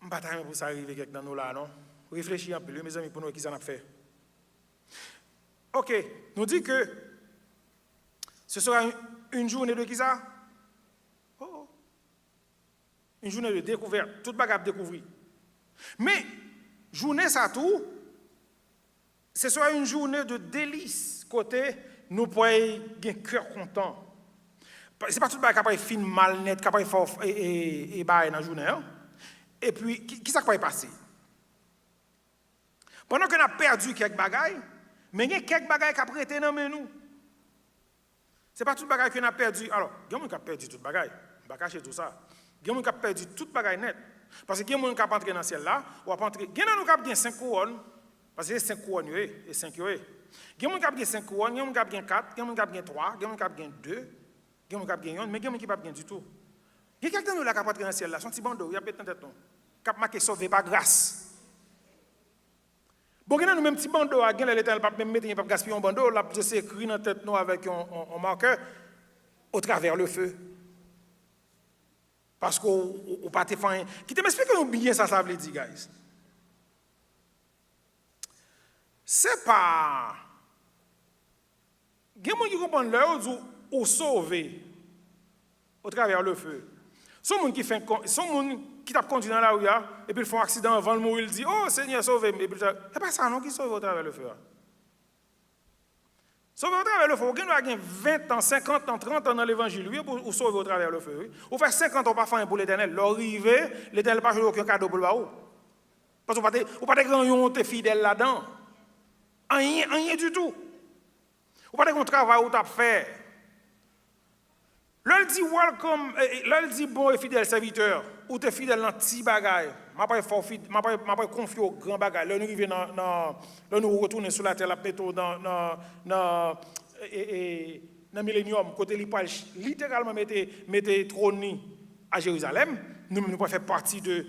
On pas temps pour ça arriver quelque dans nous là non. Réfléchis un peu mes amis pour nous qui ça n'a fait. OK, nous dit que ce sera une journée de qui ça? Oh. Une journée de découverte, toute bagarre découvrir. Mais journée ça tout, ce sera une journée de délice côté nous pourrons un cœur content. C'est pas toute bagarre qui fin mal net, qui fort et bail dans journée. Hein? Et puis qui ça va passer? Pendant qu'on a perdu quelques bagailles, mais il y a quelques bagailles qui a prêté dans nous. C'est pas tout bagaille qu'on a perdu. Alors, il y a des gens qui ont perdu tout bagaille. On va cacher tout ça. Il y a des gens qui ont perdu tout bagaille net. Parce que il y a des gens qui ont entré dans le ciel là, ou entrer. Il y a des gens qui ont 5 couronnes, parce que c'est 5 couronnes et 5 couronnes. Il y a des gens qui ont 5 couronnes, il y a des gens qui ont 4, il y a des gens qui ont 3, il y a des gens qui ont 2, il y a Il y a des gens qui gagnent, mais il y a des gens qui ne gagnent pas du tout. Il y a quelqu'un qui a dans le ciel là, son petit bandeau, il y a peut-être tête non. Cap marqué sauvé par grâce. Bon, nous même petit bandeau, il y a l'Éternel pas même mettre pas gaspiller un bandeau, là c'est écrit dans tête nous avec un marqueur au travers le feu. Parce qu'on pas te faire. Qui te m'explique bien ça veut dire, guys. C'est pas. Il y a des gens qui comprennent l'heure ou sauver au travers le feu. Son monde qui fait son monde qui t'a conduit dans la rue et puis ils font un accident avant de mourir, il dit oh Seigneur sauve et puis c'est pas ça non qui sauve au travers le feu. Sauver au travers le feu, vous avez 20 ans, 50 ans, 30 ans dans l'évangile, oui, pour sauver au travers le feu. Oui. Vous faites 50 ans pas faire pour l'Éternel, l'arrivée, l'Éternel n'a pas joué aucun cadeau pour vous. Parce que vous pas de grand te fidèle là-dedans. Rien du tout. Vous pas de grand travail où tu as fait. Là, il dit welcome, là, il dit bon et fidèle serviteur, ou tu es fidèle dans petit bagaille. Je ne pas confier au grand bagaille. Là, nous arrivons là, nous retournons sur la terre, là, dans le millénium, côté littéralement mettez trône à Jérusalem. Nous pouvons faire partie de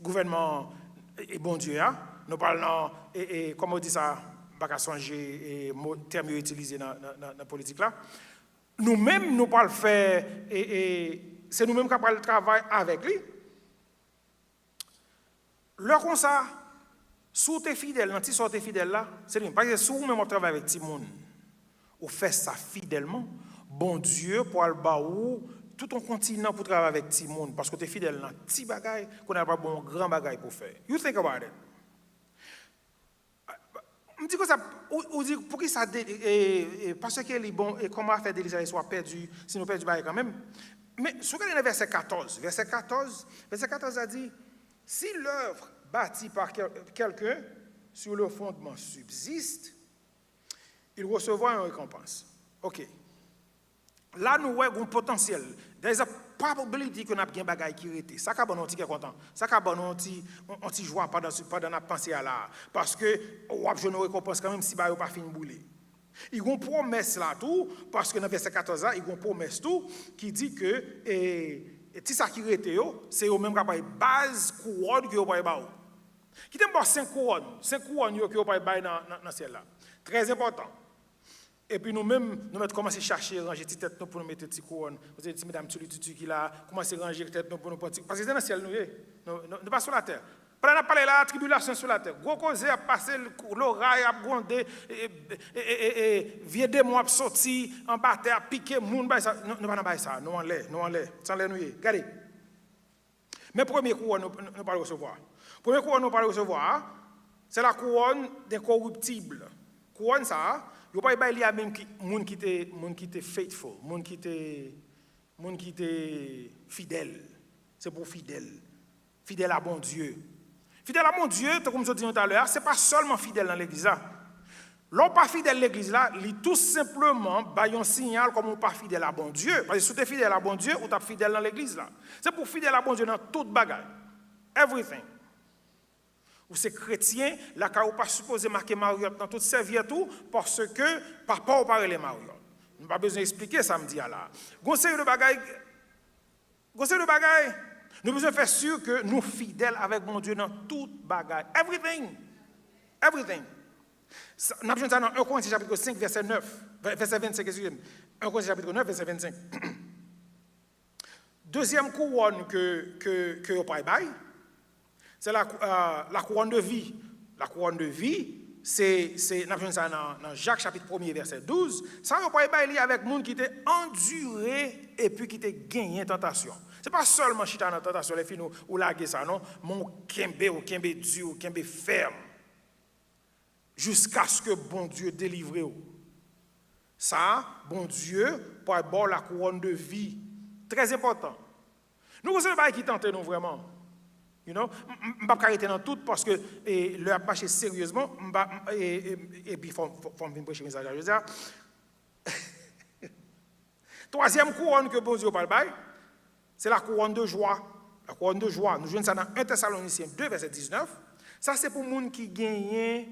gouvernement et bon Dieu. Hein? Nous parlons, comment on dit ça? Pas changer et terme utilisé dans la politique là. Nous-mêmes nous pas le faire et c'est nous-mêmes qui avons le travail avec lui. Là comme ça, sous tes fidèles, quand tu sors tes fidèles là, c'est lui parce que sous même on travaille avec Timon. On fait ça fidèlement. Bon Dieu pour le baou tout un continent pour travailler avec Timon parce que tu es fidèle dans petit bagaille qu'on a pas bon grand bagaille pour faire. You think about it. Je dis que ça, on dit pour qui ça, parce que les bons, et comment faire des Israéliens soient perdus, si nous perdons quand même. Mais ce qu'on a verset 14 a dit, si l'œuvre bâtie par quelqu'un sur le fondement subsiste, il recevra une récompense. Ok. Là, nous avons un potentiel. There is a probability qu'on a bien bagaille qui était. Ça qu'a bon on est content. Ça qu'a bon on ti joie pas dans la pensée à là parce que on a une récompense quand même si ba pas fin bouler. Il y a une promesse là tout parce que dans verset 14 là, il y a une promesse tout qui dit que si ça qui était c'est au même capable base couronne que va ba. Qui t'aime pas 5 couronnes yo que va ba dans celle là. Très important. Et puis nous-mêmes, nous commençons à chercher, ranger les têtes pour nous mettre des couronnes. Vous avez dit, mesdames, tu qui là, commencez à ranger les têtes pour nous porter. Parce que c'est dans le ciel, nous pas sur la terre. Pendant qu'on parle là, tribulation sur la terre. Gros cause a passé l'oreille, a grondé, vieux démon a sorti, en bataille, a piqué, nous ne ça. Nous pas dans ça, nous en l'air, sans l'air nous. Regardez. Mais premier couronne, nous pas recevoir. Premier couronne, nous pas recevoir, c'est la couronne d'incorruptible. Couronne ça. Yo pas bailler à même monde qui était faithful, monde qui était fidèle. C'est pour fidèle à bon Dieu. Fidèle à bon Dieu, comme je disais tout à l'heure, c'est pas seulement fidèle dans l'église là. L'on pas fidèle à l'église là, il tout simplement bail un signal comme on pas fidèle à bon Dieu. Parce que si tu es fidèle à bon Dieu, ou tu es fidèle dans l'église là. C'est pour fidèle à bon Dieu dans toute bagarre. Everything. Ou c'est chrétien, là quand on pas supposé marquer Mariotte dans toute serviette tout parce que papa ou parle les Mariotte. On pas besoin d'expliquer samedi là. Conseil de bagaille. Nous besoin faire sûr que nous fidèles avec mon Dieu dans toute bagaille. Everything. Nous avons ça dans 1 Corinthiens chapitre 5 verset 25 excusez-moi. 1 Corinthiens chapitre 9 verset 25. Deuxième couronne que on pas bail. C'est la couronne de vie. La couronne de vie, c'est nous avons ça dans Jacques chapitre 1er verset 12. Ça on pas bail avec monde qui était enduré et puis qui était gagné tentation. C'est pas seulement chita dans tentation les filles ou laguer ça non, mon kembe ou kembe dur ou kembe ferme jusqu'à ce que bon Dieu délivre ou. Ça, bon Dieu pour avoir la couronne de vie. Très important. Nous avons pas qui tente nous vraiment. You know, je ne vais pas arrêter dans tout parce que le marché sérieusement et puis il faut venir prêcher message à Jésus. Troisième couronne que bon Dieu parle, c'est la couronne de joie. La couronne de joie, nous jouons ça dans 1 Thessaloniciens 2 verset 19. Ça c'est pour les gens qui gagnent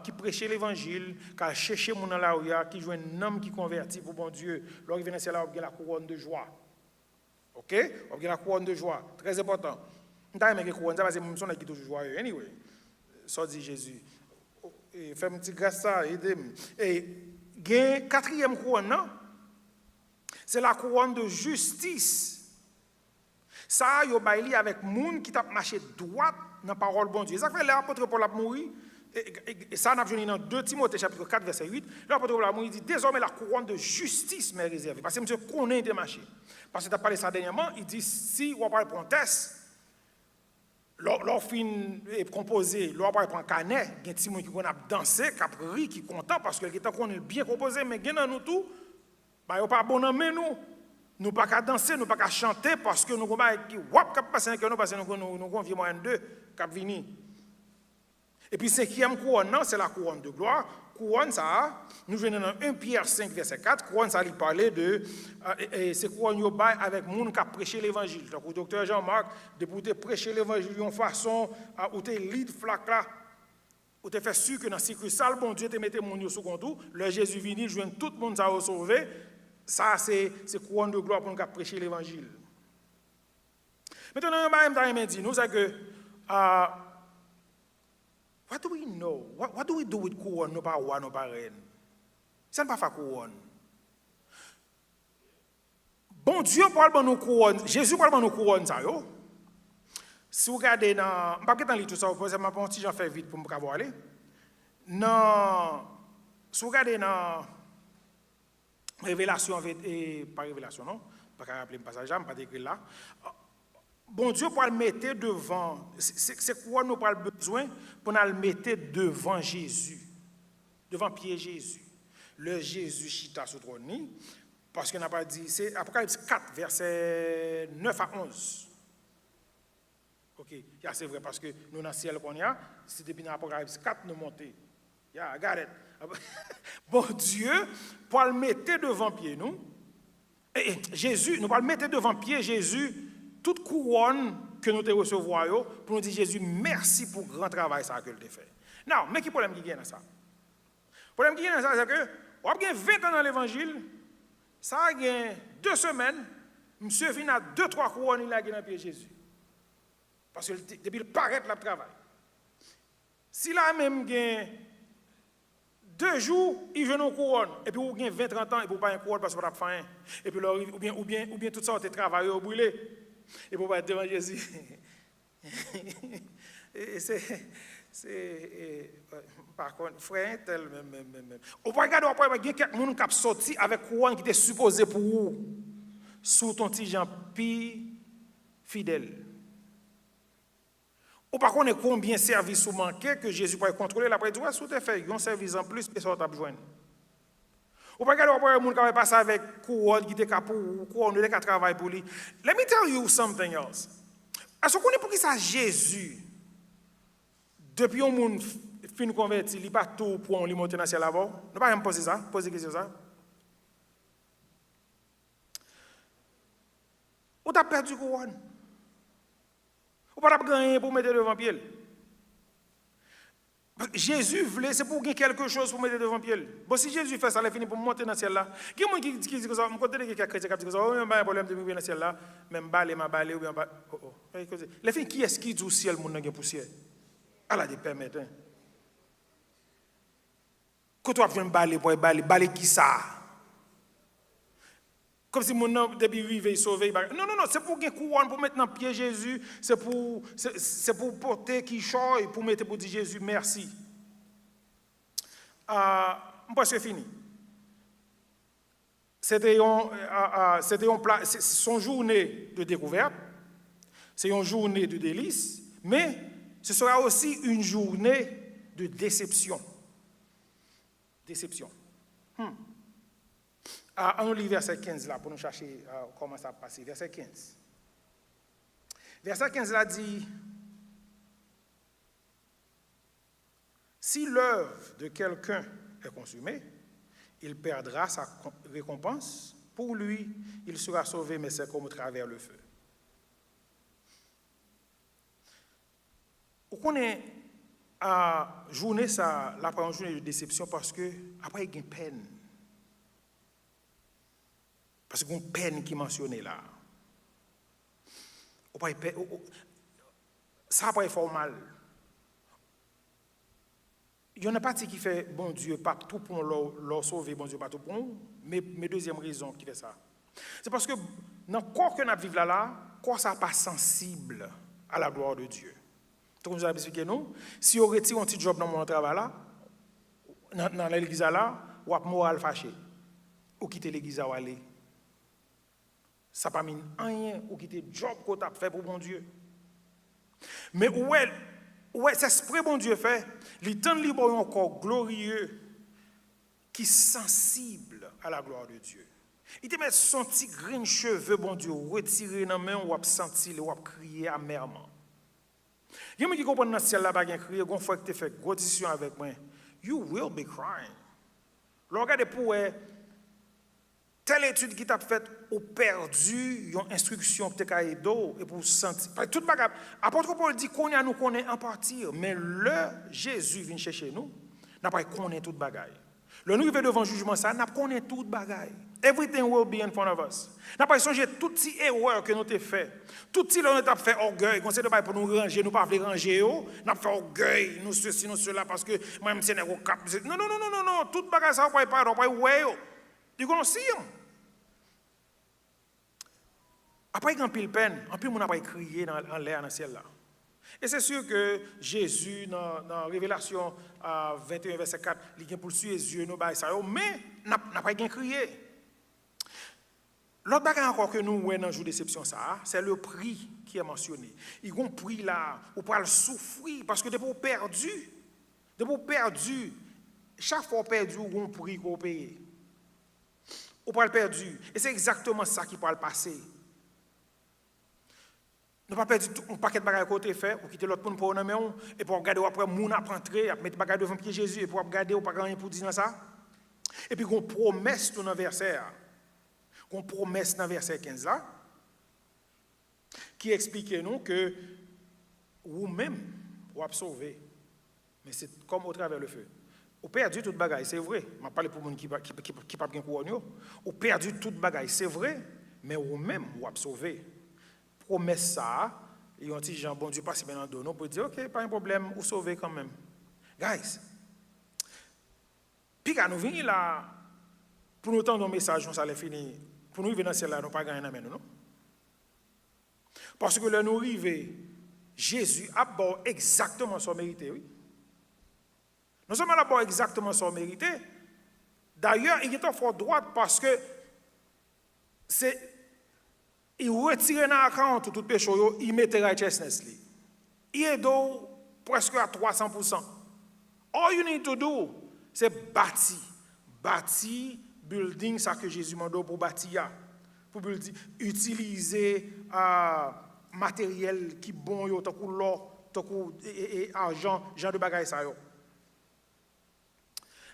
qui prêchait l'évangile, qui a cherché mon dans la rue, qui joue un homme qui convertit pour bon Dieu. Lorsqu'il vient dans ciel, on a la couronne de joie. OK? On a la couronne de joie. Très important. On a aimé la couronne, parce que nous sommes toujours joyeux. Anyway, ça dit Jésus. Fais un petit grâce ça, aidez-moi. Et quatrième couronne, non? C'est la couronne de justice. Ça, il y a avec les gens qui t'a marché droit dans la parole de bon Dieu. Ça fait l'apôtre Paul a mouru. Et ça, on a vu dans 2 Timothée chapitre 4, verset 8. L'apôtre Paul a mouru, il dit, désormais la couronne de justice m'est réservée. Parce que monsieur connaît des marchés. Parce que tu as parlé ça dernièrement, il dit, si on parle pour un test, leur fin est composé, leur parle pour un canet, il y a des gens qui ont dansé, qui ont ri, qui sont contents parce que qu'on est bien composé, mais il y a nous tout, bah, ils pas bon dans nous. Nous pas qu'à danser, nous pas qu'à chanter parce que nous avons qui wap cap passer avec nous parce que nous avons vieux moyen de cap venir. Et puis cinquième couronne, non, c'est la couronne de gloire. Couronne ça, nous venons dans 1 Pierre 5 verset 4, couronne ça lui parlait de c'est couronne yo bail avec monde qui a prêché l'évangile. Donc le docteur Jean-Marc de pour prêcher l'évangile en façon où tu lead flac là où tu fait sûr que dans circonstance bon Dieu te mettait mon yo sous contour, le Jésus venu joindre tout le monde ça sauvé. Ça, c'est couronne de gloire pour nous prêcher l'évangile. Maintenant, nous dit, nous savons que, what do we know? What do we do with couronne, nos pas rois, nos pas reines? Ça ne pas faire couronne. Bon Dieu parle de nos couronnes, Jésus parle de nos couronnes, ça, yo. Si vous regardez dans, je ne vais pas lire tout ça, je vais un petit j'en fais vite pour me pouvoir aller. Non, si vous regardez dans Révélation, pas révélation, non? Pas qu'à rappeler le passage, je ne vais pas décrire là. Bon Dieu, pour le mettre devant, c'est quoi nous avons besoin pour le mettre devant Jésus, devant pied Jésus. Le Jésus chita sur le trône, parce qu'on n'a pas dit, c'est Apocalypse 4, verset 9 à 11. Ok, c'est vrai, parce que nous, dans le ciel qu'on y a, c'est depuis Apocalypse 4, nous montons. Yeah, I got it. Bon Dieu, pour le mettre devant pied, nous, et Jésus, nous pour le mettre devant pied Jésus, toute couronne que nous te recevons, pour nous dire Jésus, merci pour le grand travail ça que tu as fait. Non, mais quel problème qui est dans ça? Le problème qui est dans ça, c'est que, on a 20 ans dans l'évangile, ça a 2 semaines, monsieur vient à 2-3 couronnes, il a dans le pied Jésus. Parce que depuis le paraît, le travail. Si là même, 2 jours, il vient une couronne. Et puis, vous avez 20-30 ans, et vous pas une couronne parce que vous n'avez pas faim. Et puis, ou bien tout ça, vous avez travaillé au brûlé. Et vous pas être devant Jésus. Par contre, frère, tel même. On va regarder après, il y a quelqu'un qui a sorti avec couronne qui était supposé pour vous. Sous ton petit Jean pi fidèle. Ou par contre, combien de services vous manquez que Jésus peut contrôler la prédication sous tes faits, un service en plus, et ça t'a besoin. Ou pas regarder après monde qui va passer avec couronne qui était pour couronne qui travaille pour lui. Let me tell you something else. Est-ce qu'on est pour qui ça Jésus depuis un monde fin converti, il pas tout pour lui monter dans le ciel là-bas. Ne pas me poser ça, poser question ça. Ou t'as perdu couronne. Ou pas gagner pour mettre devant pied. Jésus voulait, c'est pour gagner quelque chose pour mettre devant pied. Bon, si Jésus fait ça, il finit pour monter dans le ciel là. Qui est-ce qui dit que ça? Je côté de quelqu'un chrétien qui dit que ça, oh, il y a un problème de monter dans le ciel là, même balai, ma balai, ou bien balai. Les filles, qui est-ce qui dit au ciel, mon n'a poussière? Allah dit permettre. Quand tu as besoin de balai pour balai qui ça? Comme si mon nom depuis vivre sauvé. Non, c'est pour gagner couronne pour mettre dans pied Jésus, c'est pour porter qui choye pour mettre pour dire Jésus merci. C'est fini. C'était son journée de découverte, c'est une journée de délice, mais ce sera aussi une journée de déception. Déception. On lit verset 15 là pour nous chercher comment ça passe. Verset 15. Verset 15 là dit: si l'œuvre de quelqu'un est consumée, il perdra sa récompense. Pour lui, il sera sauvé, mais c'est comme au travers le feu. Vous connaissez journée ça, la première journée de déception parce que après il y a une peine. Parce qu'il y a une peine qui est mentionnée là. Ça après fait mal. Il y en a partie qui fait bon Dieu pas tout pour leur sauver, bon Dieu pas tout pour nous, mais deuxième raison qui fait ça. C'est parce que dans le corps que nous vivons là, corps ça pas sensible à la gloire de Dieu. Comme vous avez expliqué nous, si on retire un petit job dans mon travail là, dans l'église là, ou à moral fâché, ou quitter l'église à aller. Ça pas mine rien ou quitter job qu'on t'a fait pour bon Dieu. Mais ouais, c'est ce que bon Dieu fait, il tend libre un corps glorieux qui est sensible à la gloire de Dieu. Il te met son petit grain de cheveux, bon Dieu, retiré dans la main, ou a senti, ou a crié amèrement. Il y a des gens qui comprennent dans ce ciel-là, pas crier, une fois que tu fais grosse discussion avec moi, you will be crying. Regardez pour telle étude qui t'a faite, ou perdu une instruction que tu as et pour sentir. Tout bagage. Apôtre Paul dit qu'on nous connaît en partie, mais le Jésus vient chercher nous, n'a pas connaît tout bagage. Le nous arrivons devant le jugement, ça n'a pas connaît tout bagage. Everything will be in front of us. N'a pas songé tout petit erreur que nous avons fait. Tout petit là nous avons fait orgueil, qu'on sait pas pour nous ranger, nous pas vouloir ranger n'a fait orgueil, nous ceci nous cela parce que moi même c'est au cap. Non, tout bagage ça pas ouais. You gonna see him. Après, il y a un pile peine, un pile monde n'a pas crié en l'air, dans le ciel là. Et c'est sûr que Jésus, dans Révélation 21, verset 4, il a poursuivi les yeux, mais n'a pas crié. L'autre bagage encore que nous voyons dans le jour de déception, c'est le prix qui est mentionné. Il y a un prix là, on peut le souffrir, parce que depuis perdu, chaque fois perdu, il y a un prix qu'on paye. On peut le perdu. Et c'est exactement ça qui peut le passer. Nous pas perdu un paquet de bagages à côté fait, ou quitter l'autre monde pour nommer et pour regarder après moun a rentrer, mettre bagages devant pied Jésus et pour regarder ou pas rien pour dire ça. Et puis qu'on promesse dans le verset. Qu'on promesse dans verset 15 là qui explique nous que vous-même vous avez sauvé. Mais c'est comme au travers le feu. Vous perdu toute bagaille, c'est vrai. Je parle pour les gens qui pas bien couronne. Vous perdu toute bagaille, c'est vrai, mais vous-même vous avez sauvé. Promesse ça, et on dit Jean, bon Dieu, passe maintenant dans nous pour dire, ok, pas un problème, vous sauvez quand même. Guys, puis quand nous venons là, pour nous tendre un message, ça allait finir, pour nous arriver dans celle-là, nous pas gagner dans non? Parce que là, nous arrivons, Jésus a bon exactement son mérité, oui. Nous sommes là-bas exactement son mérité. D'ailleurs, il est en fort droite parce que c'est il retire dans l'account tout péché, il met righteousness. Il est presque à 300%. All you need to do, c'est bâtir. Bâtir, building, ça que Jésus m'a donné pour bâtir. Pour utiliser matériel qui est bon, tant que l'or, tant que argent, genre de bagaille ça.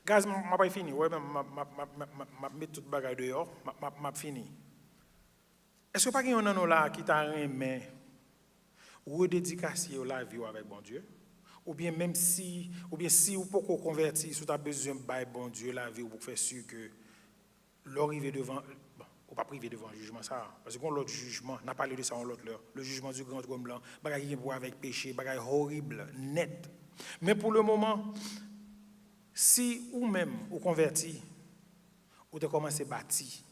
Gaz, je n'ai pas fini. Ouais, je mets toute bagaille dehors, je fini. Est-ce que pas qu'il y en a là qui t'a remis redédicacer la vie avec bon Dieu? Ou bien même si vous ne pouvez pas convertir, si vous avez besoin de bon Dieu la vie pour faire sûr que l'arrivée devant, bon, ou pas privé devant le jugement ça, parce que l'autre jugement, n'a pas parlé de ça en l'autre l'heure, le jugement du grand trône blanc, bagaille qui est avec péché, bagaille horrible, net. Mais pour le moment, si ou même vous converti, ou de commencer à bâtir.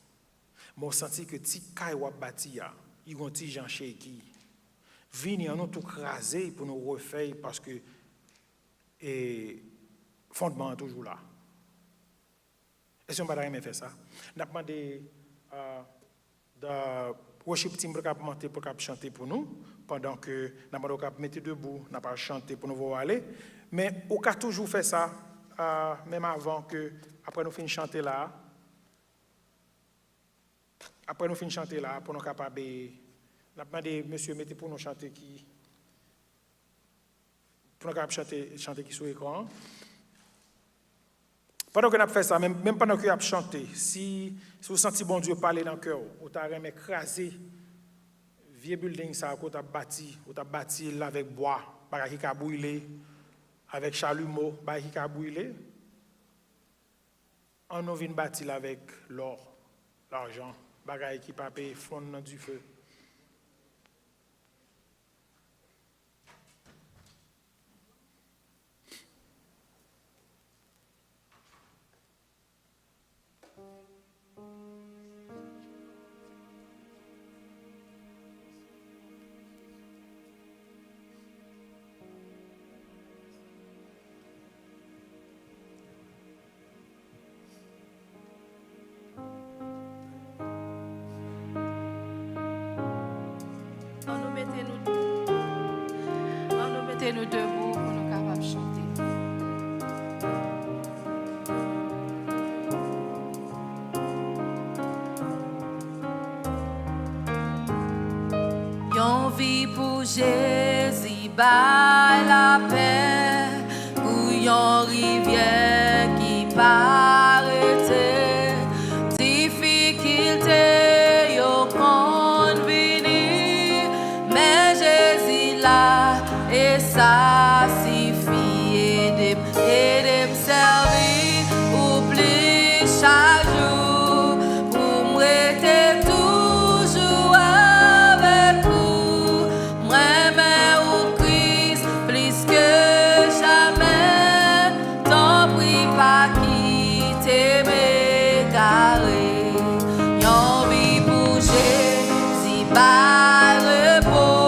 Moi, je sens que si vous avez bâti, il y a un petit Jean qui viennent nous tout craser pour nous refaire parce que le fondement est toujours là. Est-ce qu'on va jamais faire ça? Nous avons demandé de worship team pour chanter pour nous pendant que nous avons mettre debout, nous avons chanté pour nous voir aller. Mais on a toujours fait ça, même avant que, après nous finissons chanter là. Après nous finissons chanter là, pour nous capables de... Nous avons demandé, monsieur, mettez pour nous chanter qui... Pour nous capables chanter qui sur l'écran. Pendant que nous avons fait ça, même pendant que nous avons chanté, si vous sentez bon Dieu parler dans le cœur, ou tu as écrasé vieux building ça, ou tu as bâti là avec bois, qui a brûlé, avec chalumeau, bah qui a brûlé. On nous vient bâtir avec l'or, l'argent, bagaille qui pas payer fondre dans du feu. Nous debout pour nous capables de chanter. Yon vie pour Jésus, by la paix, pour yon rivière qui paraît, difficulté, yon convenu, mais Jésus là. Et ça suffit de me servir au plus chaque jour pour me rester toujours avec vous. Moi, mais au Christ plus que jamais, t'en prie pas quitter m'égarer. Y'en vit pour Jésus, par repos.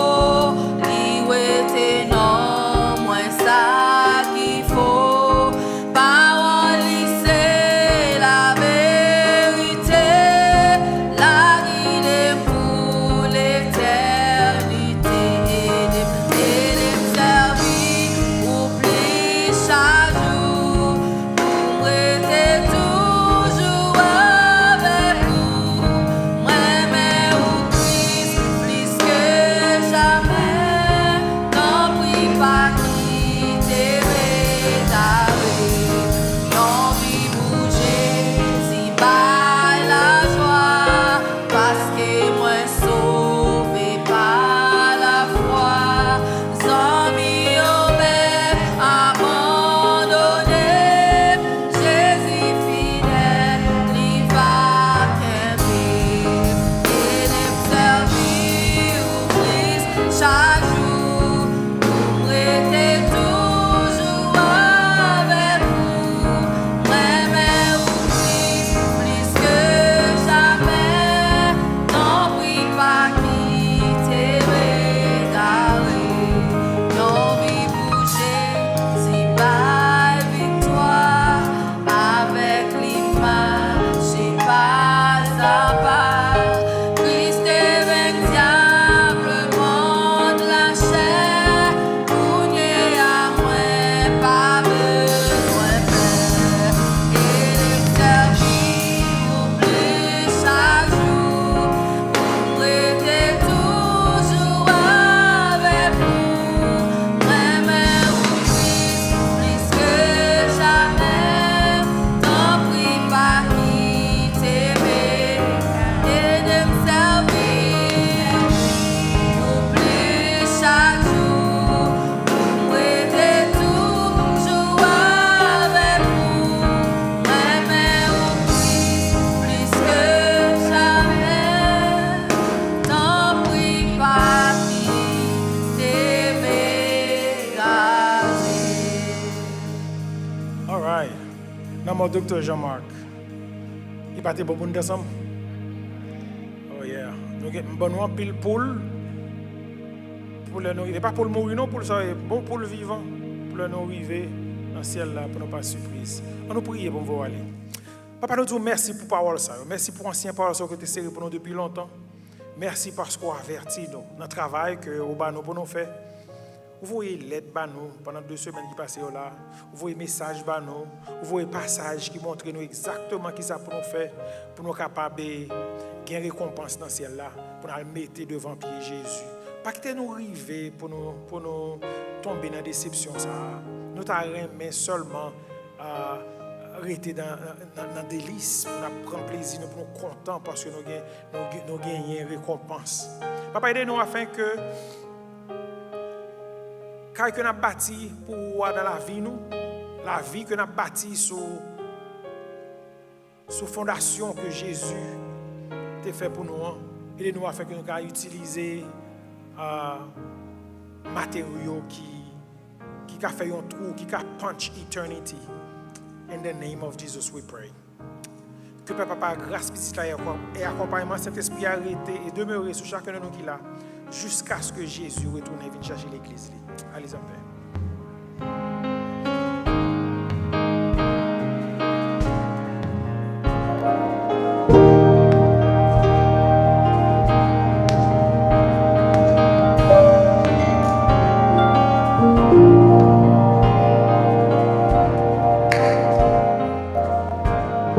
Mon docteur Jean-Marc, il partait pour nous ensemble. Oh yeah. Nous avons un pile poule. Pour le nourrir. Pas pour le mourir, non, pour le ça, bon pour le vivant. Pour le nourrir dans le ciel là, pour ne pas surprise. On nous prie pour vous aller. Papa, nous disons merci pour parole ça. Merci pour l'ancien parole que tu as serré pour nous depuis longtemps. Merci parce qu'on a averti nous dans le travail que nous pour nous faire. Vous voyez l'aide nous pendant 2 semaines qui passent là. Vous voyez message nous. Vous voyez passage qui montre nous exactement qui ça pour nous faire, pour nous capables de gagner récompense dans le ciel là, pour nous mettre devant pied Jésus. Pas que nous arriver pour nous tomber dans la déception ça. Nous t'arrêtons seulement arrêter dans délice, pour prendre plaisir, pour nous contents parce que nous gagnons récompense. Papa, aidez-nous afin que car que nous avons bâti pour dans la vie nous, la vie que nous avons bâti sur fondation que Jésus a fait pour nous, et nous a fait que nous puissions utiliser matériaux qui a fait un trou, qui a punch eternity. In the name of Jesus we pray. Que Papa, grâce petite et accompagnement, cet esprit arrêté et demeurer sur chacun de nous qui là, jusqu'à ce que Jésus retourne et vienne chercher l'église. Allez en paix.